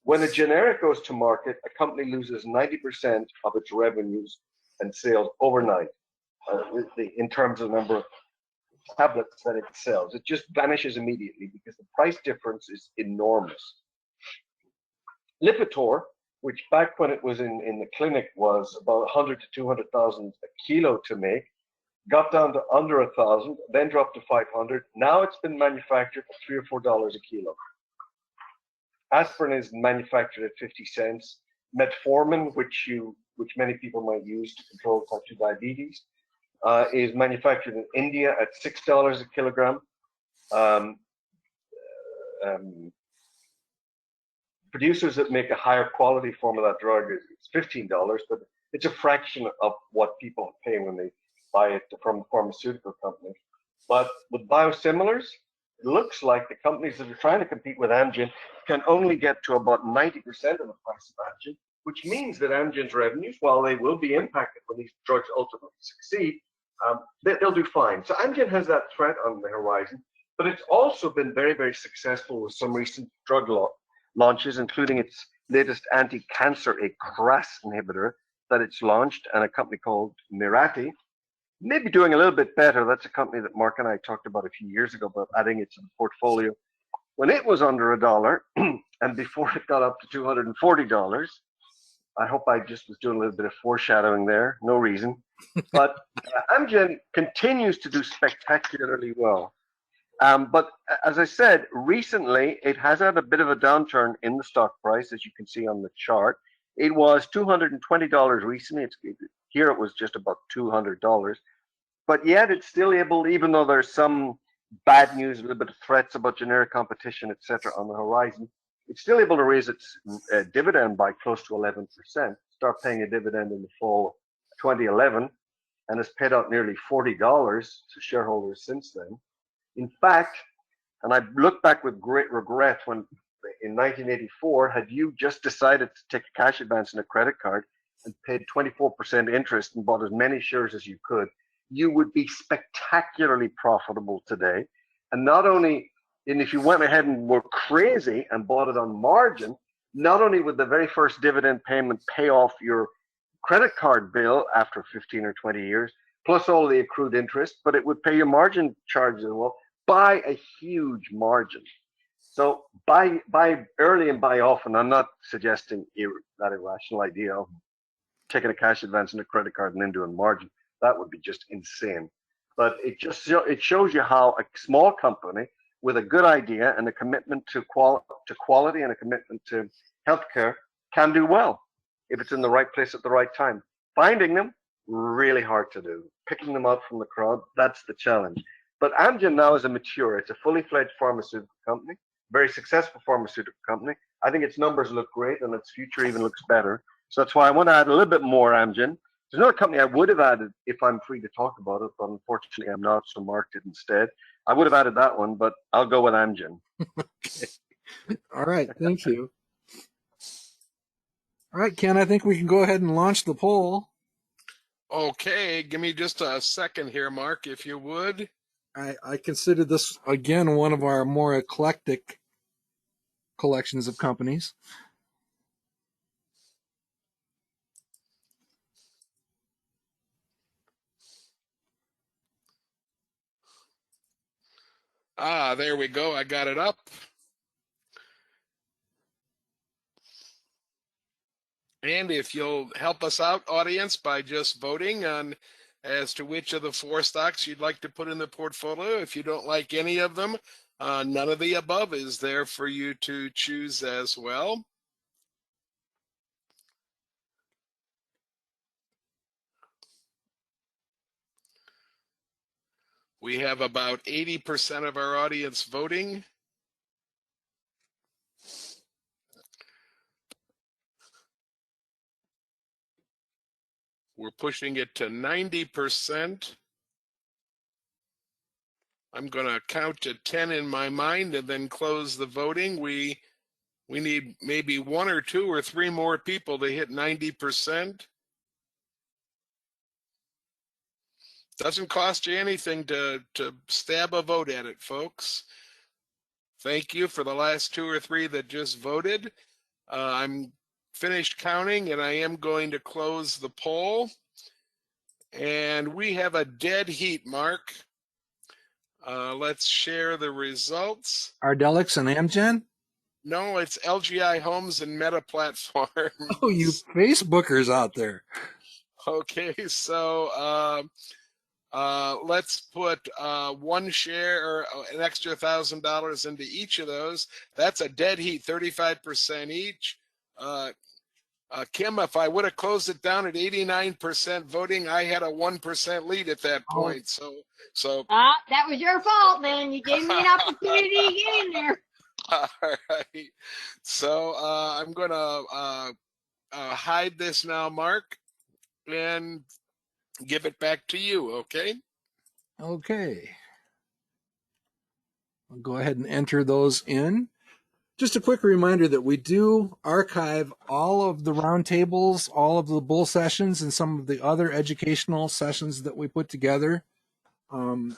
When a generic goes to market, a company loses 90% of its revenues and sales overnight in terms of the number of tablets that it sells. It just vanishes immediately because the price difference is enormous. Lipitor, which back when it was in the clinic was about 100 to 200,000 a kilo to make, got down to under 1,000, then dropped to 500. Now it's been manufactured for $3 or $4 a kilo. Aspirin is manufactured at 50 cents. Metformin, which many people might use to control type 2 diabetes, is manufactured in India at $6 a kilogram. Producers that make a higher quality form of that drug is $15, but it's a fraction of what people pay when they buy it from the pharmaceutical company. But with biosimilars, it looks like the companies that are trying to compete with Amgen can only get to about 90% of the price of Amgen, which means that Amgen's revenues, while they will be impacted when these drugs ultimately succeed, they'll do fine. So Amgen has that threat on the horizon, but it's also been very, very successful with some recent drug launches, including its latest anti-cancer, a KRAS inhibitor that it's launched, and a company called Mirati, maybe doing a little bit better. That's a company that Mark and I talked about a few years ago about adding it to the portfolio when it was under $1 and before it got up to $240. I hope I just was doing a little bit of foreshadowing there. No reason. But Amgen continues to do spectacularly well. But as I said, recently it has had a bit of a downturn in the stock price, as you can see on the chart. It was $220 recently. Here it was just about $200. But yet it's still able, even though there's some bad news, a little bit of threats about generic competition, etc., on the horizon, it's still able to raise its dividend by close to 11%, start paying a dividend in the fall of 2011, and has paid out nearly $40 to shareholders since then. In fact, and I look back with great regret when in 1984, had you just decided to take a cash advance in a credit card and paid 24% interest and bought as many shares as you could, you would be spectacularly profitable today. And not only, and if you went ahead and were crazy and bought it on margin, not only would the very first dividend payment pay off your credit card bill after 15 or 20 years, plus all the accrued interest, but it would pay your margin charges as well by a huge margin. So buy early and buy often. I'm not suggesting that irrational idea of taking a cash advance in a credit card and then doing margin. That would be just insane. But it shows you how a small company with a good idea and a commitment to quality and a commitment to healthcare can do well if it's in the right place at the right time. Finding them, really hard to do. Picking them out from the crowd, that's the challenge. But Amgen now is it's a fully fledged pharmaceutical company, very successful pharmaceutical company. I think its numbers look great and its future even looks better. So that's why I want to add a little bit more Amgen. There's another company I would have added if I'm free to talk about it, but unfortunately I'm not, so Mark did instead. I would have added that one, but I'll go with Amgen. Okay. All right. Thank you. All right, Ken, I think we can go ahead and launch the poll. Okay, give me just a second here, Mark, if you would. I consider this, again, one of our more eclectic collections of companies. Ah, there we go. I got it up. And if you'll help us out, audience, by just voting on as to which of the 4 stocks you'd like to put in the portfolio. If you don't like any of them, none of the above is there for you to choose as well. We have about 80% of our audience voting. We're pushing it to 90%. I'm going to count to 10 in my mind and then close the voting. We need maybe 1 or 2 or 3 more people to hit 90%. Doesn't cost you anything to stab a vote at it, folks. Thank you for the last 2 or 3 that just voted. I'm finished counting, and I am going to close the poll. And we have a dead heat, Mark. Let's share the results. Ardelyx and Amgen? No, it's LGI Homes and Meta Platforms. Oh, you Facebookers out there. Okay, so let's put 1 share or an extra $1,000 into each of those. That's a dead heat, 35% each. Kim, if I would have closed it down at 89% voting, I had a 1% lead at that point. So that was your fault, man. You gave me an opportunity to get in there. all right. So I'm going to hide this now, Mark, and give it back to you, okay? Okay. I'll go ahead and enter those in. Just a quick reminder that we do archive all of the roundtables, all of the bull sessions, and some of the other educational sessions that we put together. On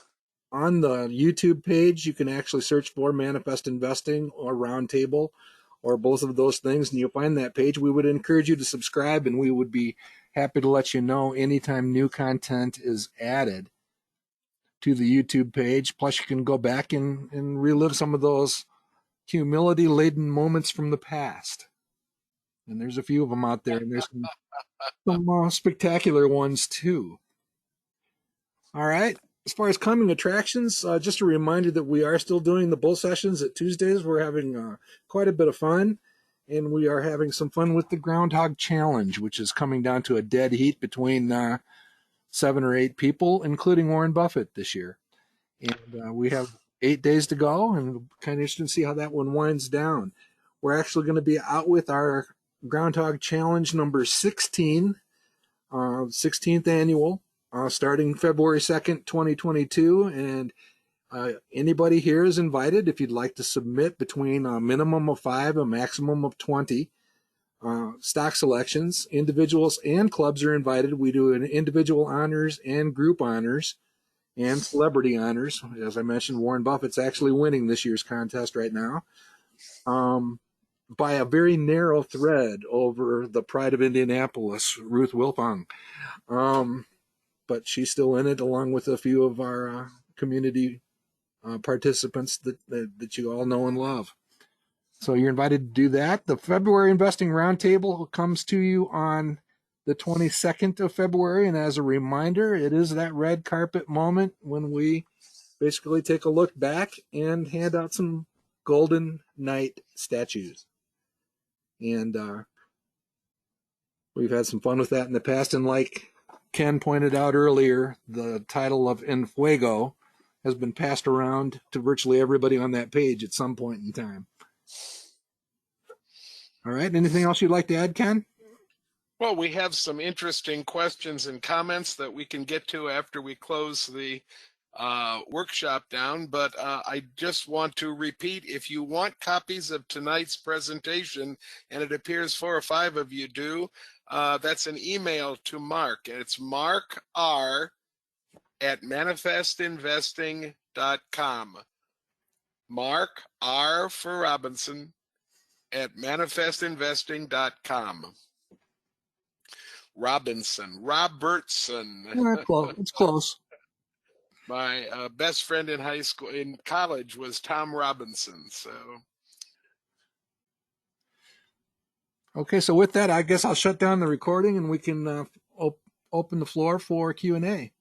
the YouTube page, you can actually search for Manifest Investing or Roundtable or both of those things, and you'll find that page. We would encourage you to subscribe, and we would be happy to let you know anytime new content is added to the YouTube page. Plus, you can go back and relive some of those humility-laden moments from the past. And there's a few of them out there, and there's some spectacular ones, too. All right. As far as coming attractions, just a reminder that we are still doing the bull sessions at Tuesdays. We're having quite a bit of fun, and we are having some fun with the Groundhog Challenge, which is coming down to a dead heat between 7 or 8 people, including Warren Buffett this year. And we have 8 days to go, and kind of interested to see how that one winds down. We're actually going to be out with our Groundhog Challenge number 16, 16th annual. Starting February 2nd, 2022, and anybody here is invited if you'd like to submit between a minimum of 5, a maximum of 20 stock selections. Individuals and clubs are invited. We do an individual honors and group honors and celebrity honors. As I mentioned, Warren Buffett's actually winning this year's contest right now by a very narrow thread over the pride of Indianapolis, Ruth Wilfong. But she's still in it, along with a few of our community participants that you all know and love. So you're invited to do that. The February Investing Roundtable comes to you on the 22nd of February. And as a reminder, it is that red carpet moment when we basically take a look back and hand out some Golden Knight statues. And we've had some fun with that in the past. And like Ken pointed out earlier, the title of En Fuego has been passed around to virtually everybody on that page at some point in time. All right. Anything else you'd like to add, Ken? Well, we have some interesting questions and comments that we can get to after we close the workshop down, but I just want to repeat, if you want copies of tonight's presentation, and it appears 4 or 5 of you do, that's an email to Mark, and it's markr@manifestinvesting.com. Mark R for Robinson @manifestinvesting.com. Robertson. It's close. My best friend in college was Tom Robinson. So, Okay, so with that, I guess I'll shut down the recording and we can open the floor for Q&A.